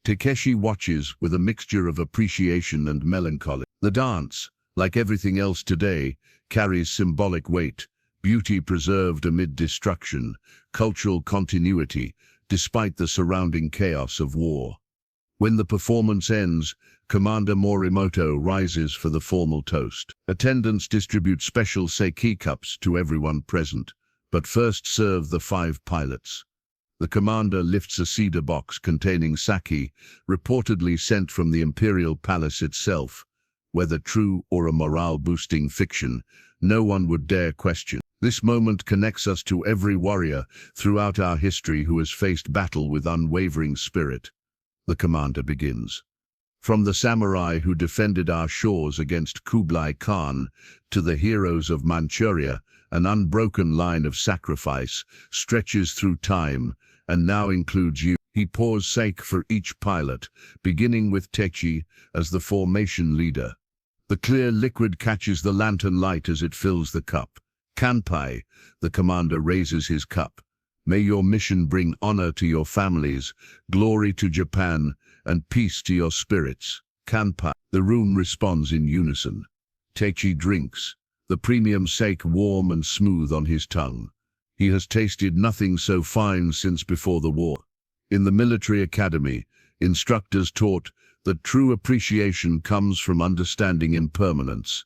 Takeshi watches with a mixture of appreciation and melancholy. The dance, like everything else today, carries symbolic weight, beauty preserved amid destruction, cultural continuity, despite the surrounding chaos of war. When the performance ends, Commander Morimoto rises for the formal toast. Attendants distribute special sake cups to everyone present, but first serve the 5 pilots. The commander lifts a cedar box containing sake, reportedly sent from the imperial palace itself. Whether true or a morale-boosting fiction, no one would dare question. This moment connects us to every warrior throughout our history who has faced battle with unwavering spirit. The commander begins. From the samurai who defended our shores against Kublai Khan to the heroes of Manchuria, an unbroken line of sacrifice stretches through time and now includes you. He pours sake for each pilot, beginning with Takeshi as the formation leader. The clear liquid catches the lantern light as it fills the cup. "Kanpai," the commander raises his cup. "May your mission bring honor to your families, glory to Japan, and peace to your spirits." "Kanpai." The room responds in unison. Takeshi drinks, the premium sake warm and smooth on his tongue. He has tasted nothing so fine since before the war. In the military academy, instructors taught that true appreciation comes from understanding impermanence.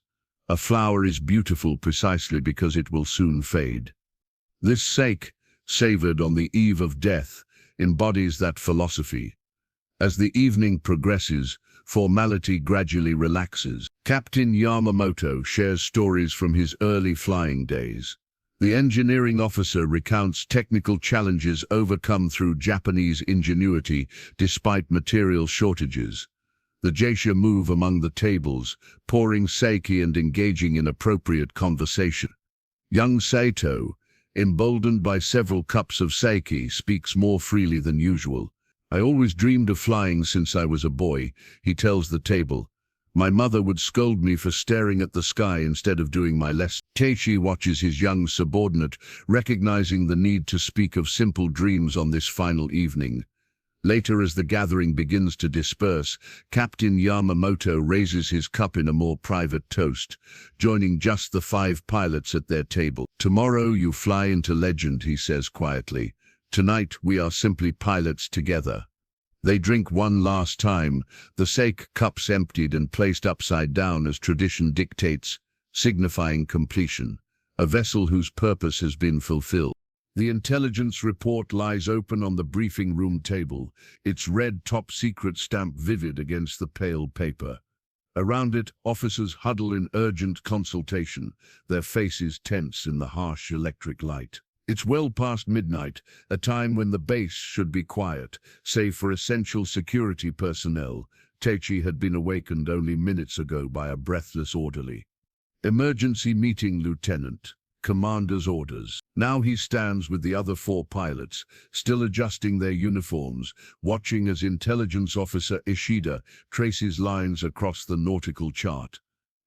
A flower is beautiful precisely because it will soon fade. This sake, savored on the eve of death, embodies that philosophy. As the evening progresses, formality gradually relaxes. Captain Yamamoto shares stories from his early flying days. The engineering officer recounts technical challenges overcome through Japanese ingenuity despite material shortages. The geisha move among the tables, pouring sake and engaging in appropriate conversation. Young Saito, emboldened by several cups of sake, speaks more freely than usual. I always dreamed of flying since I was a boy, he tells the table. My mother would scold me for staring at the sky instead of doing my lesson. Takeshi watches his young subordinate, recognizing the need to speak of simple dreams on this final evening. Later, as the gathering begins to disperse, Captain Yamamoto raises his cup in a more private toast, joining just the 5 pilots at their table. Tomorrow you fly into legend, he says quietly. Tonight we are simply pilots together. They drink one last time, the sake cups emptied and placed upside down as tradition dictates, signifying completion, a vessel whose purpose has been fulfilled. The intelligence report lies open on the briefing room table, its red top-secret stamp vivid against the pale paper. Around it, officers huddle in urgent consultation, their faces tense in the harsh electric light. It's well past midnight, a time when the base should be quiet, save for essential security personnel. Takeshi had been awakened only minutes ago by a breathless orderly. Emergency meeting, Lieutenant. Commander's orders. Now he stands with the other 4 pilots, still adjusting their uniforms, watching as Intelligence Officer Ishida traces lines across the nautical chart.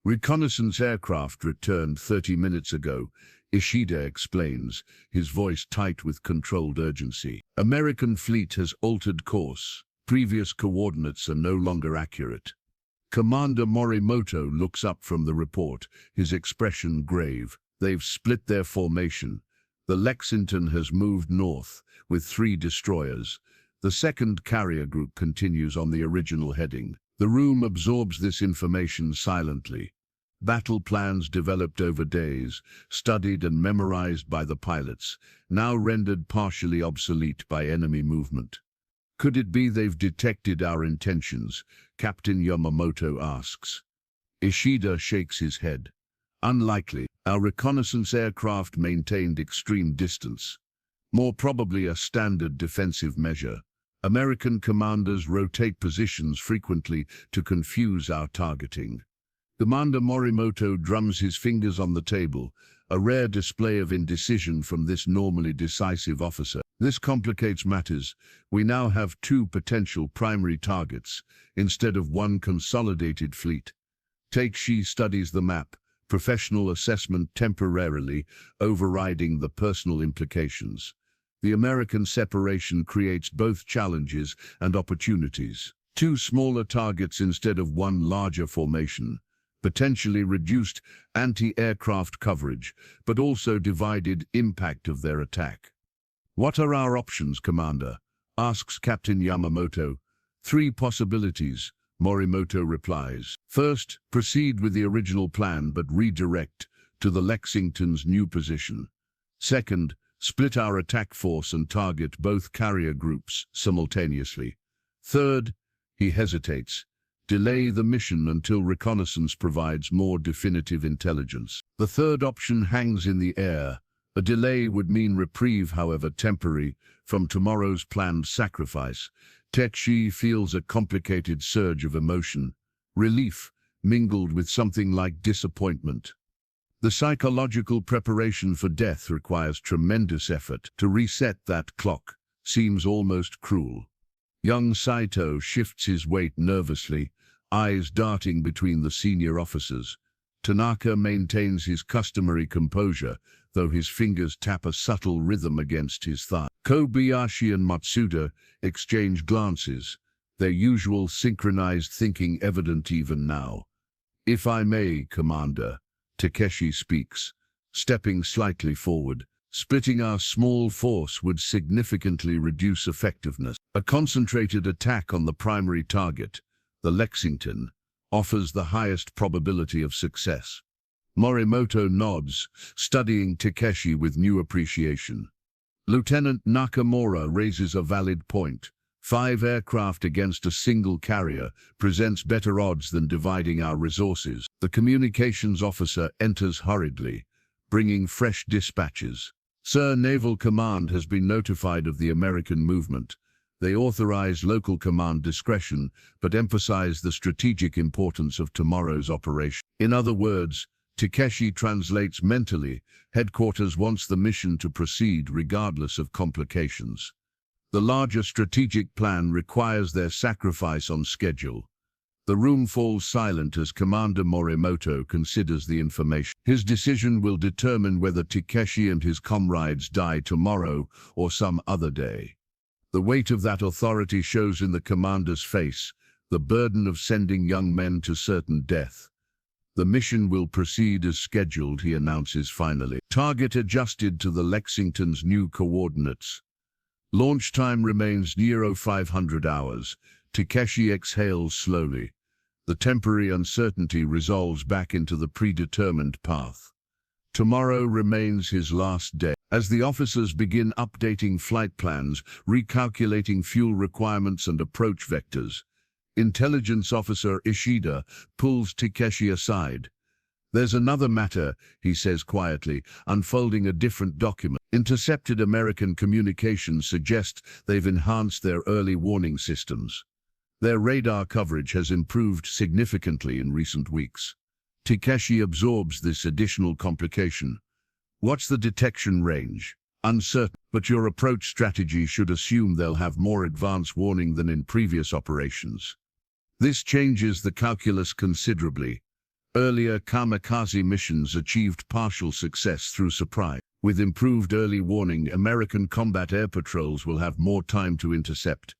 Reconnaissance aircraft returned 30 minutes ago, Ishida explains, his voice tight with controlled urgency. American fleet has altered course. Previous coordinates are no longer accurate. Commander Morimoto looks up from the report, his expression grave. They've split their formation. The Lexington has moved north, with 3 destroyers. The second carrier group continues on the original heading. The room absorbs this information silently. Battle plans developed over days, studied and memorized by the pilots, now rendered partially obsolete by enemy movement. Could it be they've detected our intentions? Captain Yamamoto asks. Ishida shakes his head. Unlikely. Our reconnaissance aircraft maintained extreme distance. More probably a standard defensive measure. American commanders rotate positions frequently to confuse our targeting. Commander Morimoto drums his fingers on the table, a rare display of indecision from this normally decisive officer. This complicates matters. We now have 2 potential primary targets, instead of 1 consolidated fleet. Takeshi studies the map, professional assessment temporarily overriding the personal implications. The American separation creates both challenges and opportunities. 2 smaller targets instead of 1 larger formation, potentially reduced anti-aircraft coverage, but also divided impact of their attack. What are our options, Commander? Asks Captain Yamamoto. 3 possibilities, Morimoto replies. First, proceed with the original plan but redirect to the Lexington's new position. Second, split our attack force and target both carrier groups simultaneously. Third, he hesitates, delay the mission until reconnaissance provides more definitive intelligence. The third option hangs in the air. A delay would mean reprieve, however temporary, from tomorrow's planned sacrifice. Takeshi feels a complicated surge of emotion, relief mingled with something like disappointment. The psychological preparation for death requires tremendous effort. To reset that clock seems almost cruel. Young Saito shifts his weight nervously, eyes darting between the senior officers. Tanaka maintains his customary composure, though his fingers tap a subtle rhythm against his thigh. Kobayashi and Matsuda exchange glances, their usual synchronized thinking evident even now. If I may, Commander, Takeshi speaks, stepping slightly forward. Splitting our small force would significantly reduce effectiveness. A concentrated attack on the primary target, the Lexington, offers the highest probability of success. Morimoto nods, studying Takeshi with new appreciation. Lieutenant Nakamura raises a valid point. 5 aircraft against a single carrier presents better odds than dividing our resources. The communications officer enters hurriedly, bringing fresh dispatches. Sir, Naval Command has been notified of the American movement. They authorize local command discretion, but emphasize the strategic importance of tomorrow's operation. In other words, Takeshi translates mentally, headquarters wants the mission to proceed regardless of complications. The larger strategic plan requires their sacrifice on schedule. The room falls silent as Commander Morimoto considers the information. His decision will determine whether Takeshi and his comrades die tomorrow or some other day. The weight of that authority shows in the commander's face, the burden of sending young men to certain death. The mission will proceed as scheduled, he announces finally. Target adjusted to the Lexington's new coordinates. Launch time remains 0500 hours. Takeshi exhales slowly. The temporary uncertainty resolves back into the predetermined path. Tomorrow remains his last day. As the officers begin updating flight plans, recalculating fuel requirements and approach vectors, Intelligence Officer Ishida pulls Takeshi aside. "There's another matter," he says quietly, unfolding a different document. Intercepted American communications suggest they've enhanced their early warning systems. Their radar coverage has improved significantly in recent weeks. Takeshi absorbs this additional complication. "What's the detection range?" "Uncertain, but your approach strategy should assume they'll have more advanced warning than in previous operations." This changes the calculus considerably. Earlier Kamikaze missions achieved partial success through surprise. With improved early warning, American combat air patrols will have more time to intercept.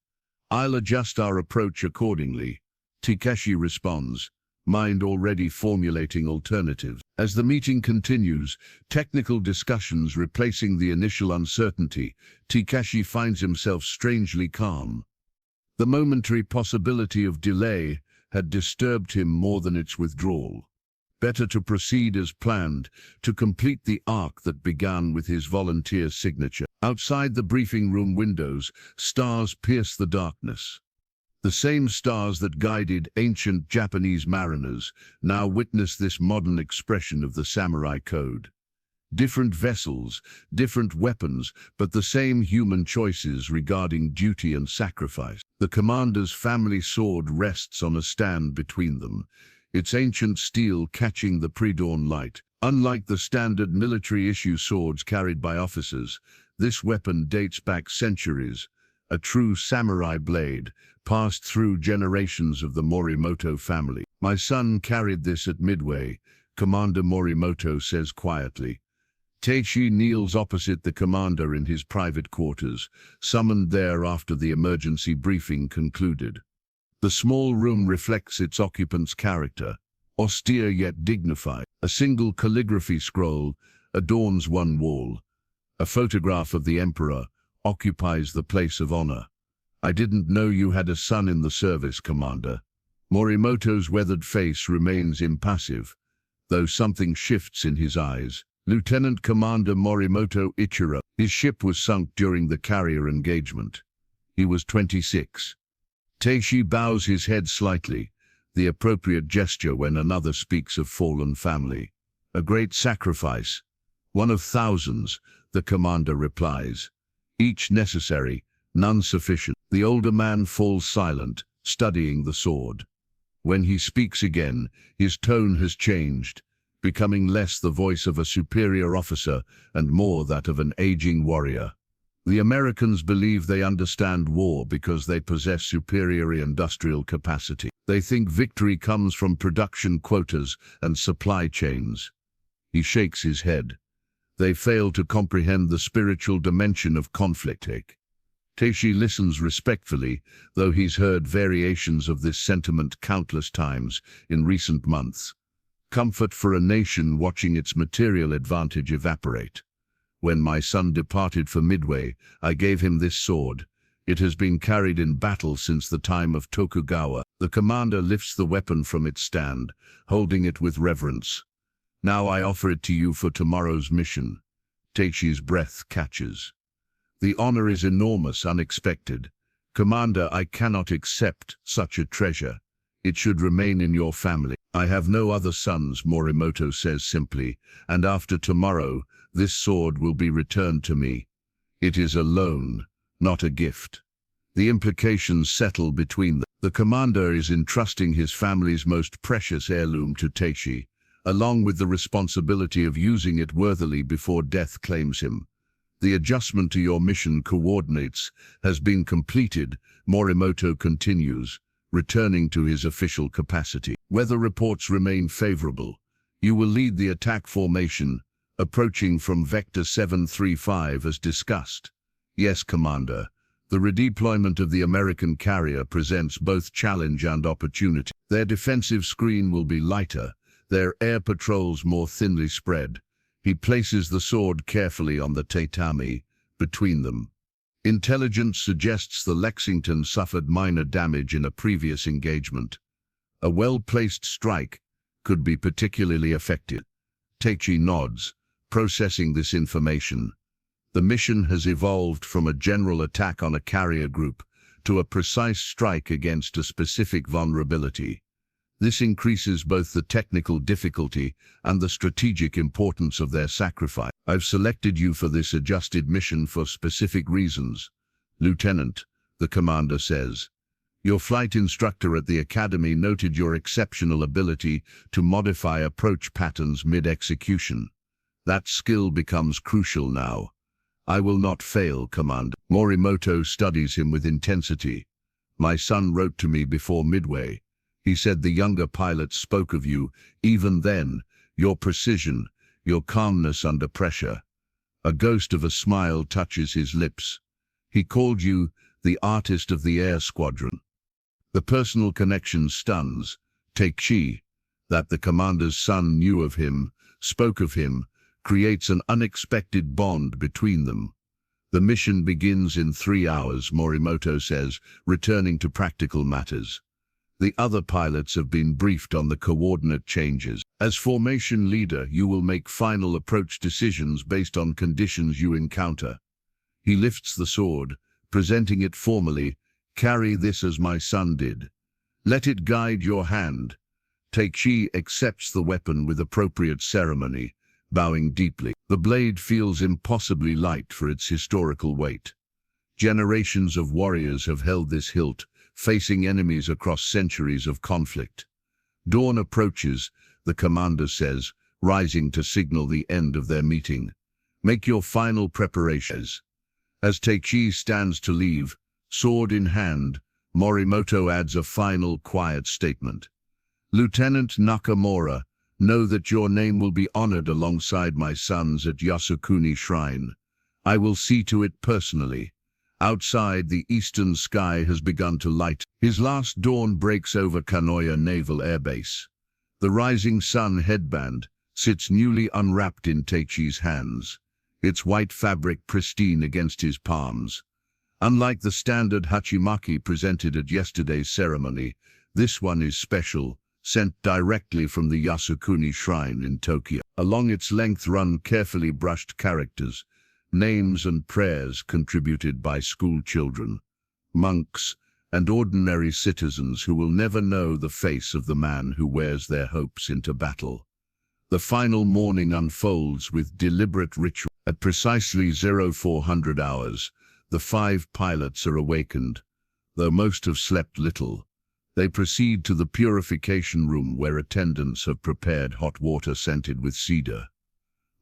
"I'll adjust our approach accordingly," Takeshi responds, mind already formulating alternatives. As the meeting continues, technical discussions replacing the initial uncertainty, Takeshi finds himself strangely calm. The momentary possibility of delay had disturbed him more than its withdrawal. Better to proceed as planned, to complete the arc that began with his volunteer signature. Outside the briefing room windows, stars pierce the darkness. The same stars that guided ancient Japanese mariners now witness this modern expression of the samurai code. Different vessels, different weapons, but the same human choices regarding duty and sacrifice. The commander's family sword rests on a stand between them, its ancient steel catching the pre-dawn light. Unlike the standard military-issue swords carried by officers, this weapon dates back centuries, a true samurai blade, passed through generations of the Morimoto family. "My son carried this at Midway," Commander Morimoto says quietly. Takeshi kneels opposite the commander in his private quarters, summoned there after the emergency briefing concluded. The small room reflects its occupant's character, austere yet dignified. A single calligraphy scroll adorns one wall. A photograph of the emperor occupies the place of honor. "I didn't know you had a son in the service, Commander." Morimoto's weathered face remains impassive, though something shifts in his eyes. Lieutenant Commander Morimoto Ichiro. His ship was sunk during the carrier engagement. He was 26. Takeshi bows his head slightly, the appropriate gesture when another speaks of fallen family. "A great sacrifice. One of thousands," the commander replies. "Each necessary, none sufficient." The older man falls silent, studying the sword. When he speaks again, his tone has changed, becoming less the voice of a superior officer and more that of an aging warrior. "The Americans believe they understand war because they possess superior industrial capacity. They think victory comes from production quotas and supply chains." He shakes his head. "They fail to comprehend the spiritual dimension of conflict." Takeshi listens respectfully, though he's heard variations of this sentiment countless times in recent months. Comfort for a nation watching its material advantage evaporate. "When my son departed for Midway, I gave him this sword. It has been carried in battle since the time of Tokugawa." The commander lifts the weapon from its stand, holding it with reverence. "Now I offer it to you for tomorrow's mission." Takeshi's breath catches. "The honor is enormous, unexpected. Commander, I cannot accept such a treasure. It should remain in your family." "I have no other sons," Morimoto says simply, "and after tomorrow, this sword will be returned to me. It is a loan, not a gift." The implications settle between them. The commander is entrusting his family's most precious heirloom to Takeshi, along with the responsibility of using it worthily before death claims him. The adjustment to your mission coordinates has been completed, Morimoto continues, returning to his official capacity. Weather reports remain favorable. You will lead the attack formation, approaching from Vector 735 as discussed. Yes, Commander. The redeployment of the American carrier presents both challenge and opportunity. Their defensive screen will be lighter, their air patrols more thinly spread. He places the sword carefully on the tatami, between them. Intelligence suggests the Lexington suffered minor damage in a previous engagement. A well-placed strike could be particularly effective. Takeshi nods, processing this information. The mission has evolved from a general attack on a carrier group to a precise strike against a specific vulnerability. This increases both the technical difficulty and the strategic importance of their sacrifice. I've selected you for this adjusted mission for specific reasons. Lieutenant, the commander says. Your flight instructor at the academy noted your exceptional ability to modify approach patterns mid-execution. That skill becomes crucial now. I will not fail, Commander. Morimoto studies him with intensity. My son wrote to me before Midway. He said the younger pilots spoke of you, even then, your precision, your calmness under pressure. A ghost of a smile touches his lips. He called you the artist of the air squadron. The personal connection stuns. Takeshi, that the commander's son knew of him, spoke of him, creates an unexpected bond between them. The mission begins in 3 hours, Morimoto says, returning to practical matters. The other pilots have been briefed on the coordinate changes. As formation leader, you will make final approach decisions based on conditions you encounter. He lifts the sword, presenting it formally. Carry this as my son did. Let it guide your hand. Takeshi accepts the weapon with appropriate ceremony, bowing deeply. The blade feels impossibly light for its historical weight. Generations of warriors have held this hilt, facing enemies across centuries of conflict. Dawn approaches, the commander says, rising to signal the end of their meeting. Make your final preparations. As Takeshi stands to leave, sword in hand, Morimoto adds a final quiet statement. Lieutenant Nakamura, know that your name will be honored alongside my sons at Yasukuni Shrine. I will see to it personally. Outside, the eastern sky has begun to light. His last dawn breaks over Kanoya Naval Airbase. The rising sun headband sits newly unwrapped in Takeshi's hands, its white fabric pristine against his palms. Unlike the standard hachimaki presented at yesterday's ceremony, this one is special, sent directly from the Yasukuni Shrine in Tokyo. Along its length run carefully brushed characters, names and prayers contributed by school children, monks, and ordinary citizens who will never know the face of the man who wears their hopes into battle. The final morning unfolds with deliberate ritual. At precisely 0400 hours, the 5 pilots are awakened, though most have slept little. They proceed to the purification room where attendants have prepared hot water scented with cedar.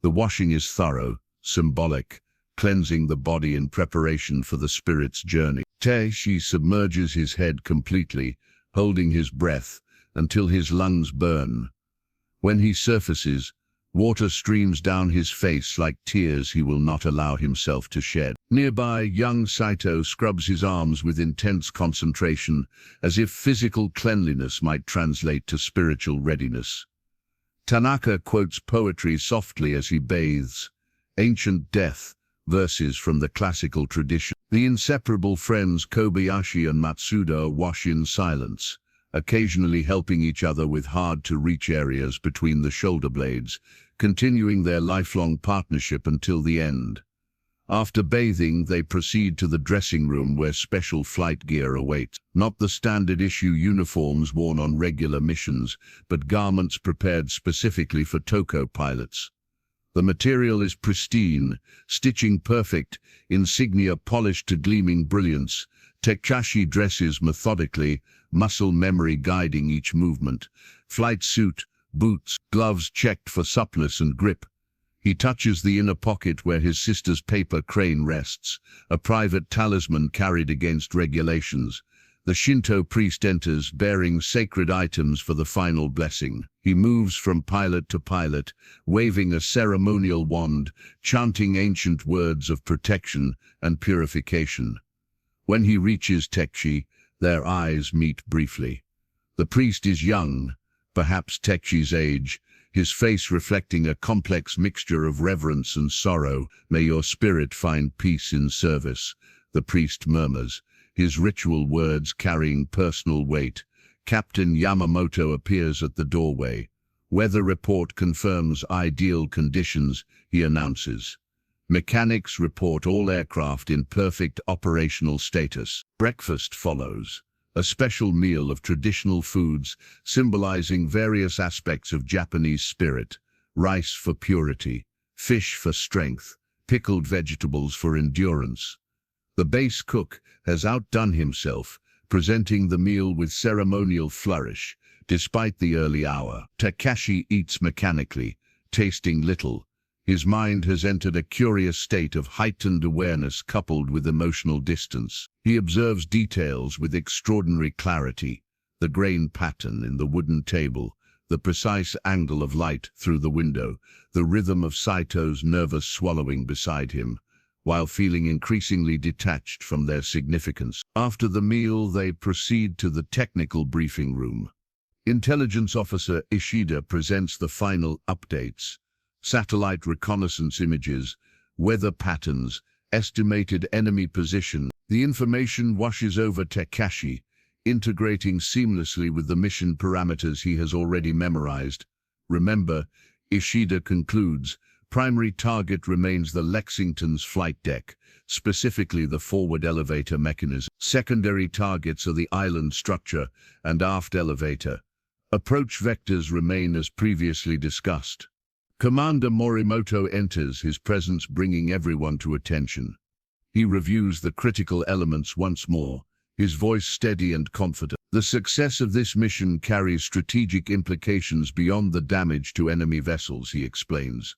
The washing is thorough, symbolic, cleansing the body in preparation for the spirit's journey. Takeshi submerges his head completely, holding his breath until his lungs burn. When he surfaces, water streams down his face like tears he will not allow himself to shed. Nearby, young Saito scrubs his arms with intense concentration, as if physical cleanliness might translate to spiritual readiness. Tanaka quotes poetry softly as he bathes, ancient death, verses from the classical tradition. The inseparable friends Kobayashi and Matsuda wash in silence, occasionally helping each other with hard-to-reach areas between the shoulder blades, continuing their lifelong partnership until the end. After bathing, they proceed to the dressing room where special flight gear awaits. Not the standard-issue uniforms worn on regular missions, but garments prepared specifically for Toko pilots. The material is pristine, stitching perfect, insignia polished to gleaming brilliance. Takeshi dresses methodically, muscle memory guiding each movement. Flight suit, boots, gloves checked for suppleness and grip. He touches the inner pocket where his sister's paper crane rests, a private talisman carried against regulations. The Shinto priest enters, bearing sacred items for the final blessing. He moves from pilot to pilot, waving a ceremonial wand, chanting ancient words of protection and purification. When he reaches Takeshi, their eyes meet briefly. The priest is young, perhaps Takeshi's age, his face reflecting a complex mixture of reverence and sorrow. "May your spirit find peace in service," the priest murmurs, his ritual words carrying personal weight. Captain Yamamoto appears at the doorway. "Weather report confirms ideal conditions," he announces. Mechanics report all aircraft in perfect operational status. Breakfast follows, a special meal of traditional foods symbolizing various aspects of Japanese spirit: rice for purity, fish for strength, pickled vegetables for endurance. The base cook has outdone himself, presenting the meal with ceremonial flourish. Despite the early hour, Takeshi eats mechanically, tasting little. His mind has entered a curious state of heightened awareness coupled with emotional distance. He observes details with extraordinary clarity: the grain pattern in the wooden table, the precise angle of light through the window, the rhythm of Saito's nervous swallowing beside him, while feeling increasingly detached from their significance. After the meal, they proceed to the technical briefing room. Intelligence Officer Ishida presents the final updates: satellite reconnaissance images, weather patterns, estimated enemy position. The information washes over Takeshi, integrating seamlessly with the mission parameters he has already memorized. "Remember," Ishida concludes, "primary target remains the Lexington's flight deck, specifically the forward elevator mechanism. Secondary targets are the island structure and aft elevator. Approach vectors remain as previously discussed." Commander Morimoto enters, his presence bringing everyone to attention. He reviews the critical elements once more, his voice steady and confident. "The success of this mission carries strategic implications beyond the damage to enemy vessels," he explains.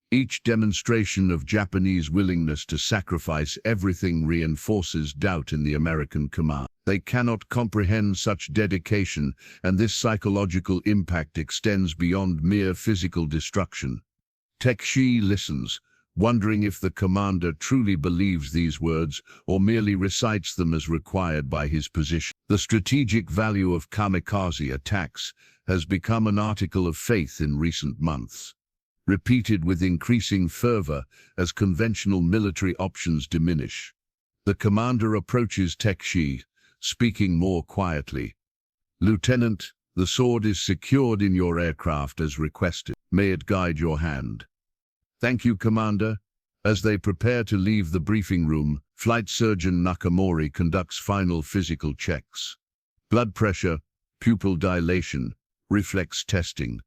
"Each demonstration of Japanese willingness to sacrifice everything reinforces doubt in the American command. They cannot comprehend such dedication, and this psychological impact extends beyond mere physical destruction." Takeshi listens, wondering if the commander truly believes these words or merely recites them as required by his position. The strategic value of kamikaze attacks has become an article of faith in recent months, repeated with increasing fervor as conventional military options diminish. The commander approaches Takeshi, speaking more quietly. "Lieutenant, the sword is secured in your aircraft as requested. May it guide your hand." "Thank you, Commander." As they prepare to leave the briefing room, Flight Surgeon Nakamura conducts final physical checks: blood pressure, pupil dilation, reflex testing.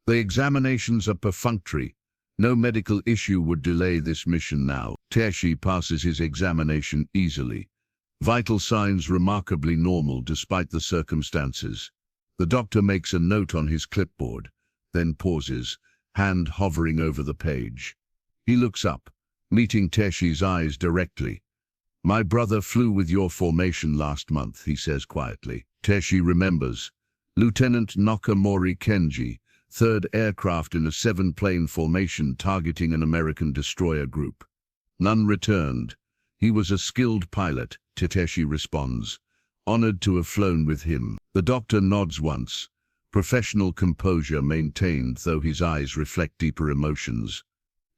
The examinations are perfunctory. No medical issue would delay this mission now. Takeshi passes his examination easily. Vital signs remarkably normal despite the circumstances. The doctor makes a note on his clipboard, then pauses, hand hovering over the page. He looks up, meeting Takeshi's eyes directly. "My brother flew with your formation last month," he says quietly. Takeshi remembers. "Lieutenant Nakamura Kenji, 3rd aircraft in a 7-plane formation targeting an American destroyer group. None returned. He was a skilled pilot," Takeshi responds, "honored to have flown with him." The doctor nods once, professional composure maintained though his eyes reflect deeper emotions.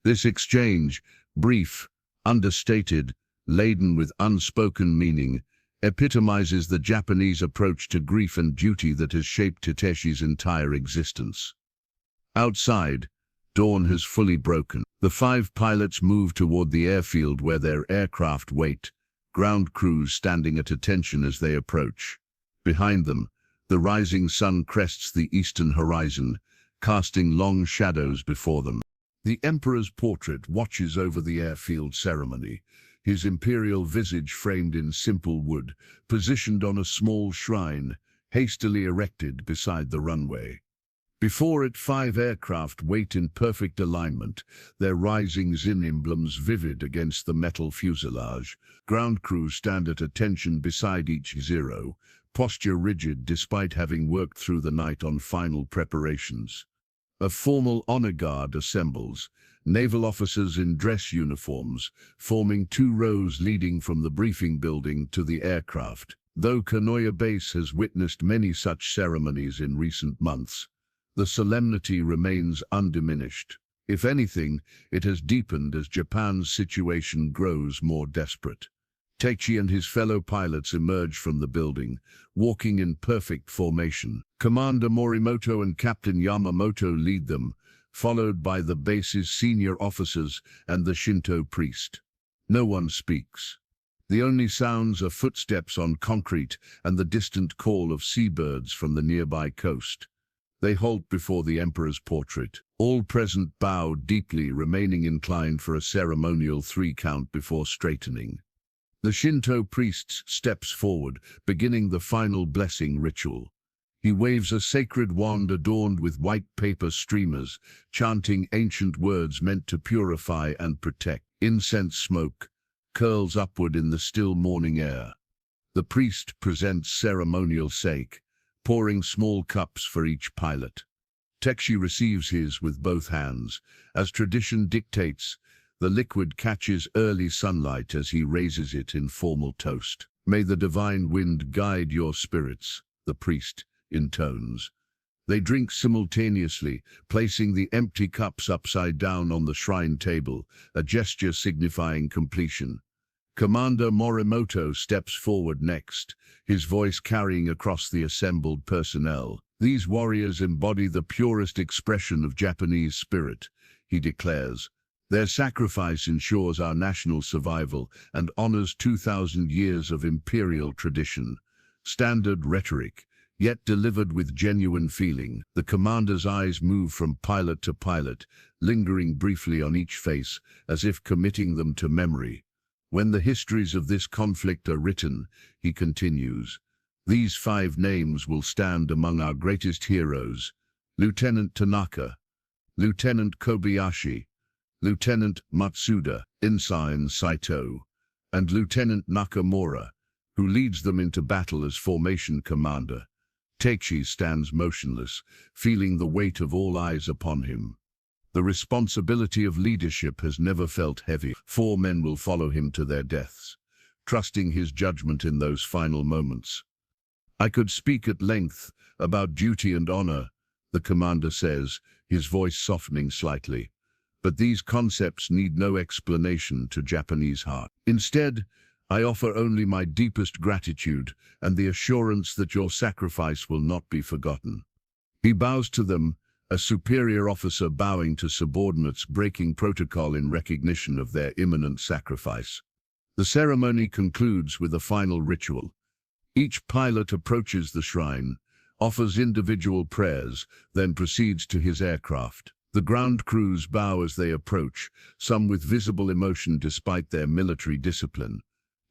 This exchange, brief, understated, laden with unspoken meaning, epitomizes the Japanese approach to grief and duty that has shaped Takeshi's entire existence. Outside, dawn has fully broken. The 5 pilots move toward the airfield where their aircraft wait, ground crews standing at attention as they approach. Behind them, the rising sun crests the eastern horizon, casting long shadows before them. The Emperor's portrait watches over the airfield ceremony, his imperial visage framed in simple wood, positioned on a small shrine, hastily erected beside the runway. Before it, 5 aircraft wait in perfect alignment, their rising ZIN emblems vivid against the metal fuselage. Ground crews stand at attention beside each Zero, posture rigid despite having worked through the night on final preparations. A formal honor guard assembles, naval officers in dress uniforms, forming 2 rows leading from the briefing building to the aircraft. Though Kanoya base has witnessed many such ceremonies in recent months, the solemnity remains undiminished. If anything, it has deepened as Japan's situation grows more desperate. Takeshi and his fellow pilots emerge from the building, walking in perfect formation. Commander Morimoto and Captain Yamamoto lead them, followed by the base's senior officers and the Shinto priest. No one speaks. The only sounds are footsteps on concrete and the distant call of seabirds from the nearby coast. They halt before the emperor's portrait. All present bow deeply, remaining inclined for a ceremonial 3 count before straightening. The Shinto priest steps forward, beginning the final blessing ritual. He waves a sacred wand adorned with white paper streamers, chanting ancient words meant to purify and protect. Incense smoke curls upward in the still morning air. The priest presents ceremonial sake, pouring small cups for each pilot. Takeshi receives his with both hands. As tradition dictates, the liquid catches early sunlight as he raises it in formal toast. "May the divine wind guide your spirits," the priest intones. They drink simultaneously, placing the empty cups upside down on the shrine table, a gesture signifying completion. Commander Morimoto steps forward next, his voice carrying across the assembled personnel. "These warriors embody the purest expression of Japanese spirit," he declares. "Their sacrifice ensures our national survival and honors 2,000 years of imperial tradition." Standard rhetoric, yet delivered with genuine feeling. The commander's eyes move from pilot to pilot, lingering briefly on each face, as if committing them to memory. "When the histories of this conflict are written," he continues, "these 5 names will stand among our greatest heroes: Lieutenant Tanaka, Lieutenant Kobayashi, Lieutenant Matsuda, Ensign Saito, and Lieutenant Nakamura, who leads them into battle as formation commander." Takeshi stands motionless, feeling the weight of all eyes upon him. The responsibility of leadership has never felt heavy. 4 men will follow him to their deaths, trusting his judgment in those final moments. "I could speak at length about duty and honor," the commander says, his voice softening slightly. "But these concepts need no explanation to Japanese heart. Instead, I offer only my deepest gratitude and the assurance that your sacrifice will not be forgotten." He bows to them, a superior officer bowing to subordinates, breaking protocol in recognition of their imminent sacrifice. The ceremony concludes with a final ritual. Each pilot approaches the shrine, offers individual prayers, then proceeds to his aircraft. The ground crews bow as they approach, some with visible emotion despite their military discipline.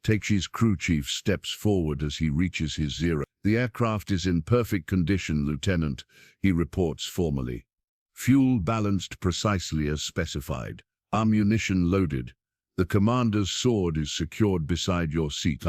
Takeshi's crew chief steps forward as he reaches his Zero. "The aircraft is in perfect condition, Lieutenant," he reports formally. "Fuel balanced precisely as specified. Ammunition loaded. The commander's sword is secured beside your seat."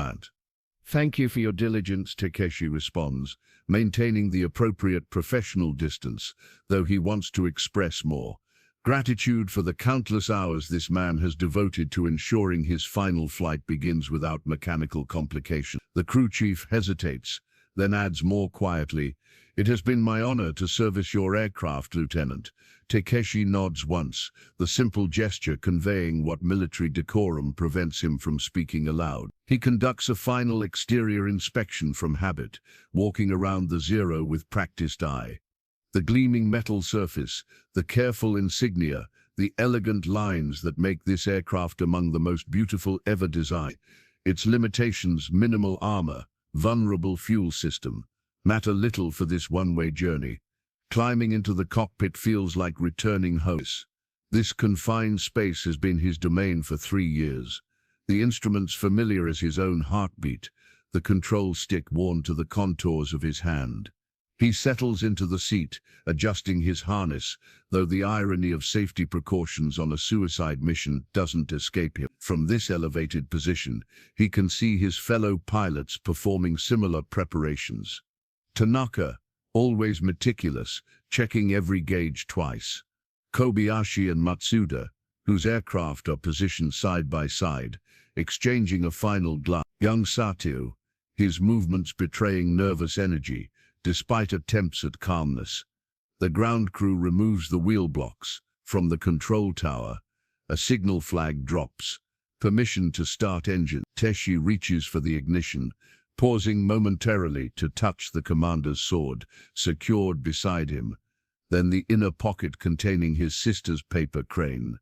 "Thank you for your diligence," Takeshi responds, maintaining the appropriate professional distance, though he wants to express more gratitude for the countless hours this man has devoted to ensuring his final flight begins without mechanical complication. The crew chief hesitates, then adds more quietly, "It has been my honor to service your aircraft, Lieutenant." Takeshi nods once, the simple gesture conveying what military decorum prevents him from speaking aloud. He conducts a final exterior inspection from habit, walking around the Zero with practiced eye. The gleaming metal surface, the careful insignia, the elegant lines that make this aircraft among the most beautiful ever designed. Its limitations, minimal armor, vulnerable fuel system, matter little for this one-way journey. Climbing into the cockpit feels like returning home. This confined space has been his domain for 3 years. The instruments familiar as his own heartbeat, the control stick worn to the contours of his hand. He settles into the seat, adjusting his harness, though the irony of safety precautions on a suicide mission doesn't escape him. From this elevated position, he can see his fellow pilots performing similar preparations. Tanaka, always meticulous, checking every gauge twice. Kobayashi and Matsuda, whose aircraft are positioned side by side, exchanging a final glance. Young Sato, his movements betraying nervous energy, despite attempts at calmness. The ground crew removes the wheel blocks. From the control tower, a signal flag drops. Permission to start engine. Teshi reaches for the ignition, pausing momentarily to touch the commander's sword, secured beside him. Then the inner pocket containing his sister's paper crane.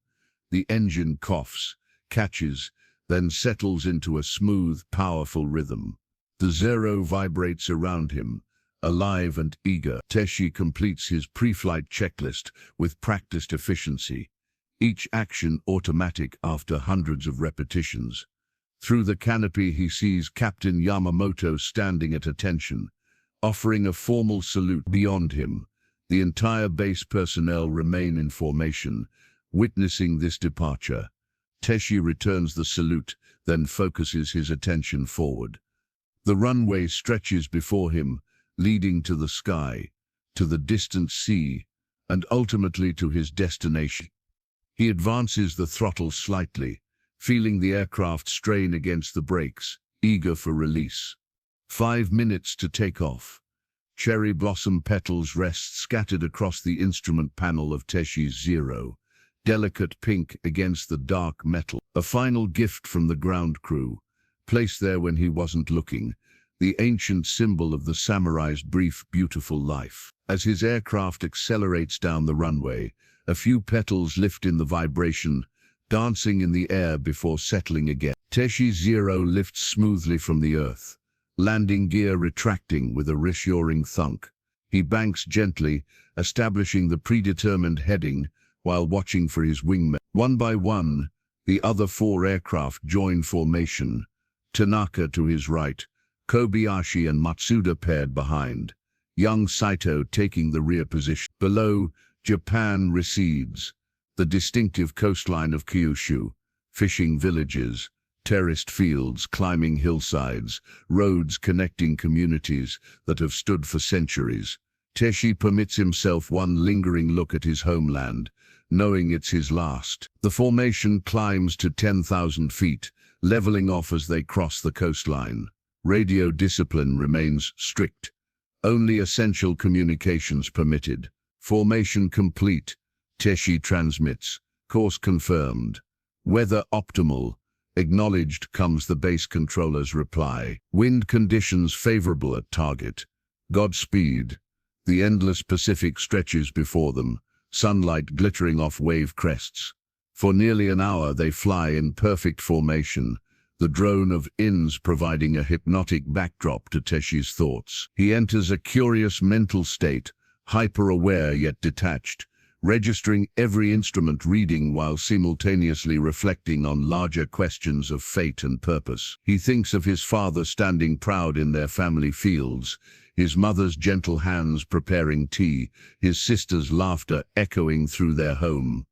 The engine coughs, catches, then settles into a smooth, powerful rhythm. The Zero vibrates around him, alive and eager. Teshi completes his pre-flight checklist with practiced efficiency, each action automatic after hundreds of repetitions. Through the canopy he sees Captain Yamamoto standing at attention, offering a formal salute. Beyond him, the entire base personnel remain in formation, witnessing this departure. Teshi returns the salute, then focuses his attention forward. The runway stretches before him, leading to the sky, to the distant sea, and ultimately to his destination. He advances the throttle slightly, feeling the aircraft strain against the brakes, eager for release. 5 minutes to take off. Cherry blossom petals rest scattered across the instrument panel of Teshi's Zero, delicate pink against the dark metal. A final gift from the ground crew, placed there when he wasn't looking, the ancient symbol of the samurai's brief, beautiful life. As his aircraft accelerates down the runway, a few petals lift in the vibration, dancing in the air before settling again. Teshi's Zero lifts smoothly from the earth, landing gear retracting with a reassuring thunk. He banks gently, establishing the predetermined heading while watching for his wingmen. One by one, the other 4 aircraft join formation, Tanaka to his right, Kobayashi and Matsuda paired behind, young Saito taking the rear position. Below, Japan recedes, the distinctive coastline of Kyushu, fishing villages, terraced fields climbing hillsides, roads connecting communities that have stood for centuries. Teshi permits himself one lingering look at his homeland, knowing it's his last. The formation climbs to 10,000 feet, leveling off as they cross the coastline. Radio discipline remains strict. Only essential communications permitted. Formation complete. Teshi transmits. Course confirmed. Weather optimal. Acknowledged comes the base controller's reply. Wind conditions favorable at target. Godspeed. The endless Pacific stretches before them, sunlight glittering off wave crests. For nearly an hour they fly in perfect formation, the drone of INS providing a hypnotic backdrop to Teshi's thoughts. He enters a curious mental state, hyper-aware yet detached, registering every instrument reading while simultaneously reflecting on larger questions of fate and purpose. He thinks of his father standing proud in their family fields, his mother's gentle hands preparing tea, his sister's laughter echoing through their home.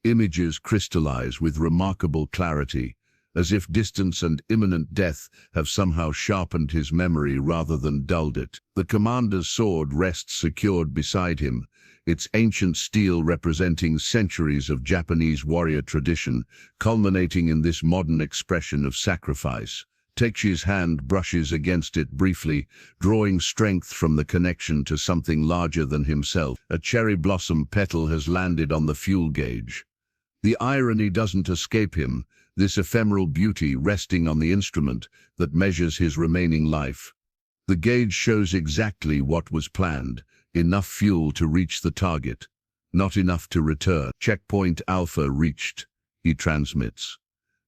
Images crystallize with remarkable clarity, as if distance and imminent death have somehow sharpened his memory rather than dulled it. The commander's sword rests secured beside him, its ancient steel representing centuries of Japanese warrior tradition, culminating in this modern expression of sacrifice. Takeshi's hand brushes against it briefly, drawing strength from the connection to something larger than himself. A cherry blossom petal has landed on the fuel gauge. The irony doesn't escape him, this ephemeral beauty resting on the instrument that measures his remaining life. The gauge shows exactly what was planned, enough fuel to reach the target, not enough to return. Checkpoint Alpha reached, he transmits.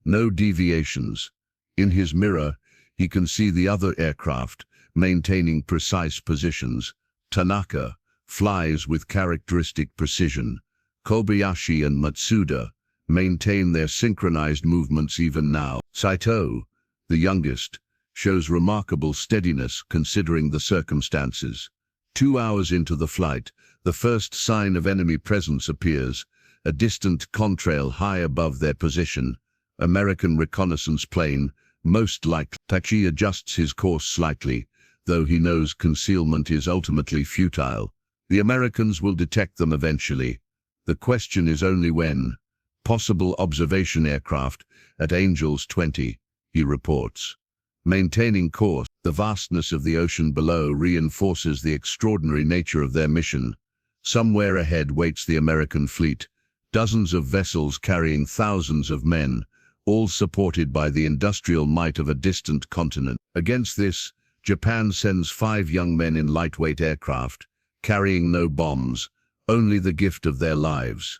No deviations. In his mirror, he can see the other aircraft, maintaining precise positions. Tanaka flies with characteristic precision. Kobayashi and Matsuda maintain their synchronized movements even now. Saito, the youngest, shows remarkable steadiness considering the circumstances. 2 hours into the flight, the first sign of enemy presence appears, a distant contrail high above their position. American reconnaissance plane, most likely. Takeshi adjusts his course slightly, though he knows concealment is ultimately futile. The Americans will detect them eventually. The question is only when. Possible observation aircraft at Angels 20, he reports. Maintaining course, the vastness of the ocean below reinforces the extraordinary nature of their mission. Somewhere ahead waits the American fleet, dozens of vessels carrying thousands of men, all supported by the industrial might of a distant continent. Against this, Japan sends 5 young men in lightweight aircraft, carrying no bombs, only the gift of their lives.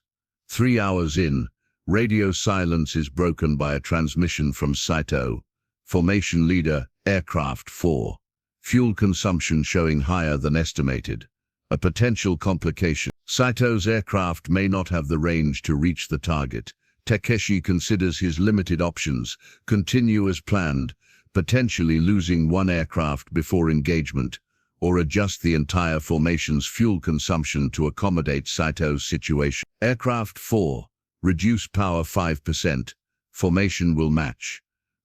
3 hours in, radio silence is broken by a transmission from Saito. Formation leader, aircraft 4. Fuel consumption showing higher than estimated. A potential complication. Saito's aircraft may not have the range to reach the target. Takeshi considers his limited options, continue as planned, potentially losing 1 aircraft before engagement, or adjust the entire formation's fuel consumption to accommodate Saito's situation. Aircraft 4, reduce power 5%, formation will match.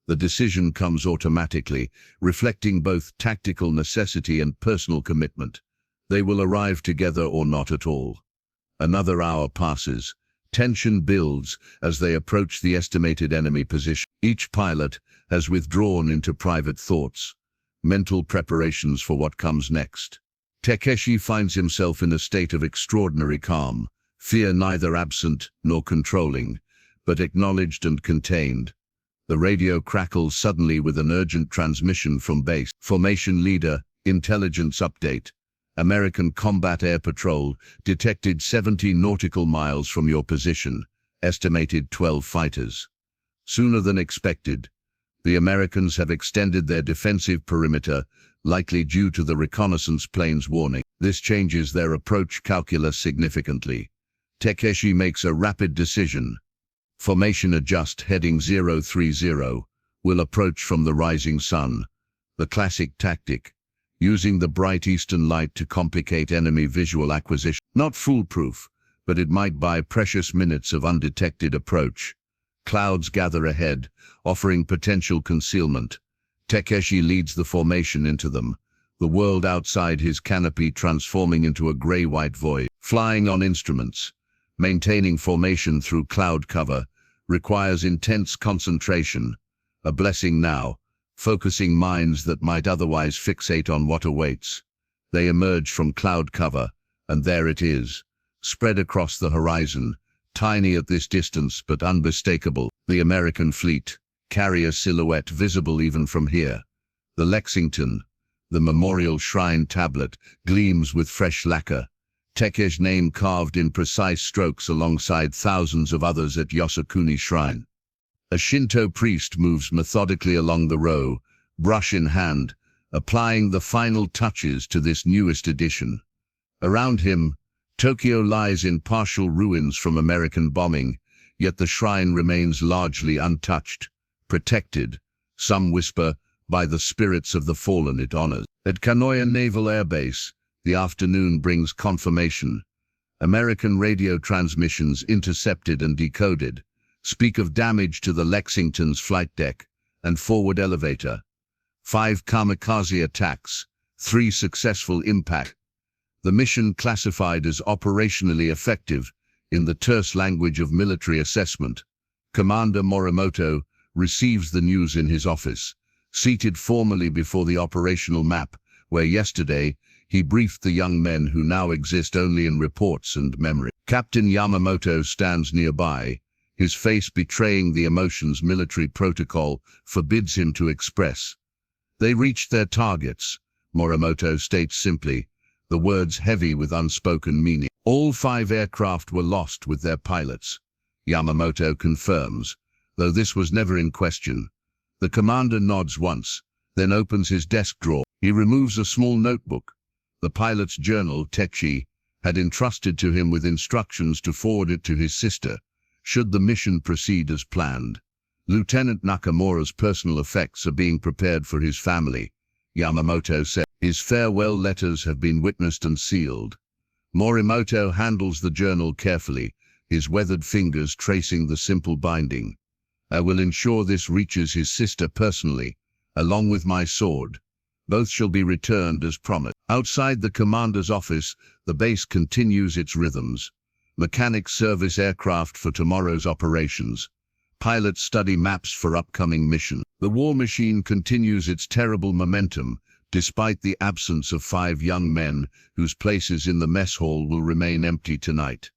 The decision comes automatically, reflecting both tactical necessity and personal commitment. They will arrive together or not at all. Another hour passes. Tension builds as they approach the estimated enemy position. Each pilot has withdrawn into private thoughts, mental preparations for what comes next. Takeshi finds himself in a state of extraordinary calm, fear neither absent nor controlling, but acknowledged and contained. The radio crackles suddenly with an urgent transmission from base. Formation leader, intelligence update. American Combat Air Patrol detected 70 nautical miles from your position, estimated 12 fighters. Sooner than expected, the Americans have extended their defensive perimeter, likely due to the reconnaissance plane's warning. This changes their approach calculus significantly. Takeshi makes a rapid decision. Formation adjust heading 030, will approach from the rising sun. The classic tactic, using the bright eastern light to complicate enemy visual acquisition. Not foolproof, but it might buy precious minutes of undetected approach. Clouds gather ahead, offering potential concealment. Takeshi leads the formation into them, the world outside his canopy transforming into a gray-white void. Flying on instruments, maintaining formation through cloud cover, requires intense concentration. A blessing now, focusing minds that might otherwise fixate on what awaits. They emerge from cloud cover, and there it is, spread across the horizon, tiny at this distance but unmistakable. The American fleet, carrier silhouette visible even from here. The Lexington, the memorial shrine tablet, gleams with fresh lacquer. Takeshi's name carved in precise strokes alongside thousands of others at Yasukuni Shrine. A Shinto priest moves methodically along the row, brush in hand, applying the final touches to this newest edition. Around him, Tokyo lies in partial ruins from American bombing, yet the shrine remains largely untouched, protected, some whisper, by the spirits of the fallen it honors. At Kanoya Naval Air Base, the afternoon brings confirmation. American radio transmissions intercepted and decoded speak of damage to the Lexington's flight deck and forward elevator. 5 kamikaze attacks, 3 successful impacts. The mission classified as operationally effective in the terse language of military assessment. Commander Morimoto receives the news in his office, seated formally before the operational map, where yesterday he briefed the young men who now exist only in reports and memory. Captain Yamamoto stands nearby, his face betraying the emotions military protocol forbids him to express. They reached their targets, Morimoto states simply, the words heavy with unspoken meaning. All 5 aircraft were lost with their pilots, Yamamoto confirms, though this was never in question. The commander nods once, then opens his desk drawer. He removes a small notebook. The pilot's journal Takeshi had entrusted to him with instructions to forward it to his sister, should the mission proceed as planned. Lieutenant Nakamura's personal effects are being prepared for his family. Yamamoto said. His farewell letters have been witnessed and sealed. Morimoto handles the journal carefully, his weathered fingers tracing the simple binding. I will ensure this reaches his sister personally, along with my sword. Both shall be returned as promised. Outside the commander's office, the base continues its rhythms. Mechanics service aircraft for tomorrow's operations. Pilots study maps for upcoming missions. The war machine continues its terrible momentum, despite the absence of 5 young men whose places in the mess hall will remain empty tonight.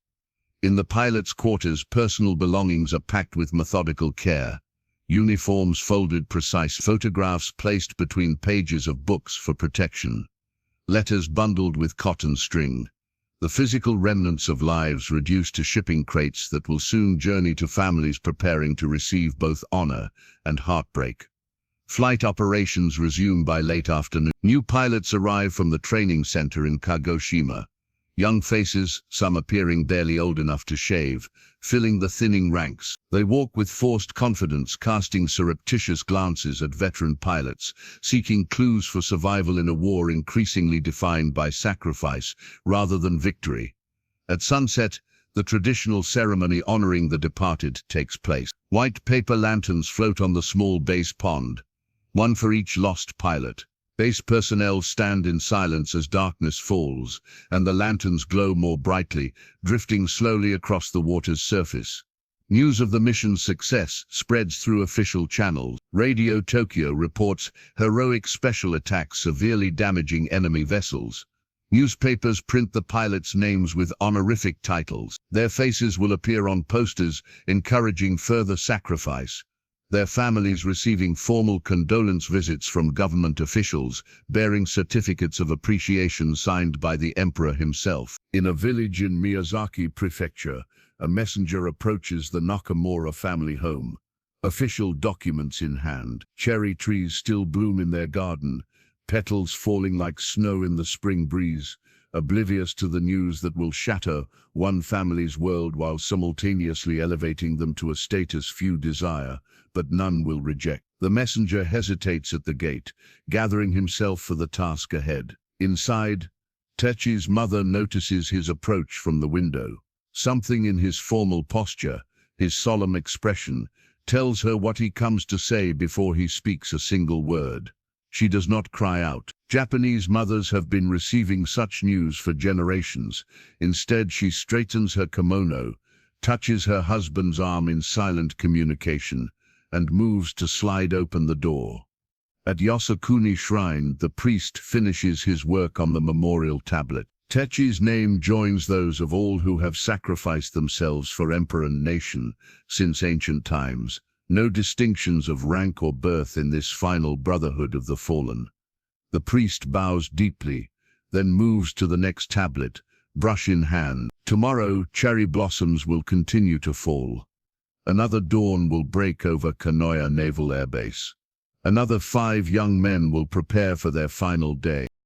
In the pilot's quarters, personal belongings are packed with methodical care. Uniforms folded precise, photographs placed between pages of books for protection. Letters bundled with cotton string. The physical remnants of lives reduced to shipping crates that will soon journey to families preparing to receive both honor and heartbreak. Flight operations resume by late afternoon. New pilots arrive from the training center in Kagoshima. Young faces, some appearing barely old enough to shave, filling the thinning ranks. They walk with forced confidence, casting surreptitious glances at veteran pilots, seeking clues for survival in a war increasingly defined by sacrifice rather than victory. At sunset, the traditional ceremony honoring the departed takes place. White paper lanterns float on the small base pond, one for each lost pilot. Base personnel stand in silence as darkness falls, and the lanterns glow more brightly, drifting slowly across the water's surface. News of the mission's success spreads through official channels. Radio Tokyo reports heroic special attacks severely damaging enemy vessels. Newspapers print the pilots' names with honorific titles. Their faces will appear on posters, encouraging further sacrifice. Their families receiving formal condolence visits from government officials, bearing certificates of appreciation signed by the emperor himself. In a village in Miyazaki Prefecture, a messenger approaches the Nakamura family home. Official documents in hand. Cherry trees still bloom in their garden, petals falling like snow in the spring breeze, oblivious to the news that will shatter one family's world while simultaneously elevating them to a status few desire, but none will reject. The messenger hesitates at the gate, gathering himself for the task ahead. Inside, Takechi's mother notices his approach from the window. Something in his formal posture, his solemn expression, tells her what he comes to say before he speaks a single word. She does not cry out. Japanese mothers have been receiving such news for generations. Instead, she straightens her kimono, touches her husband's arm in silent communication, and moves to slide open the door. At Yasukuni Shrine, the priest finishes his work on the memorial tablet. Takechi's name joins those of all who have sacrificed themselves for emperor and nation since ancient times. No distinctions of rank or birth in this final brotherhood of the fallen. The priest bows deeply, then moves to the next tablet, brush in hand. Tomorrow, cherry blossoms will continue to fall. Another dawn will break over Kanoya Naval Airbase. Another 5 young men will prepare for their final day.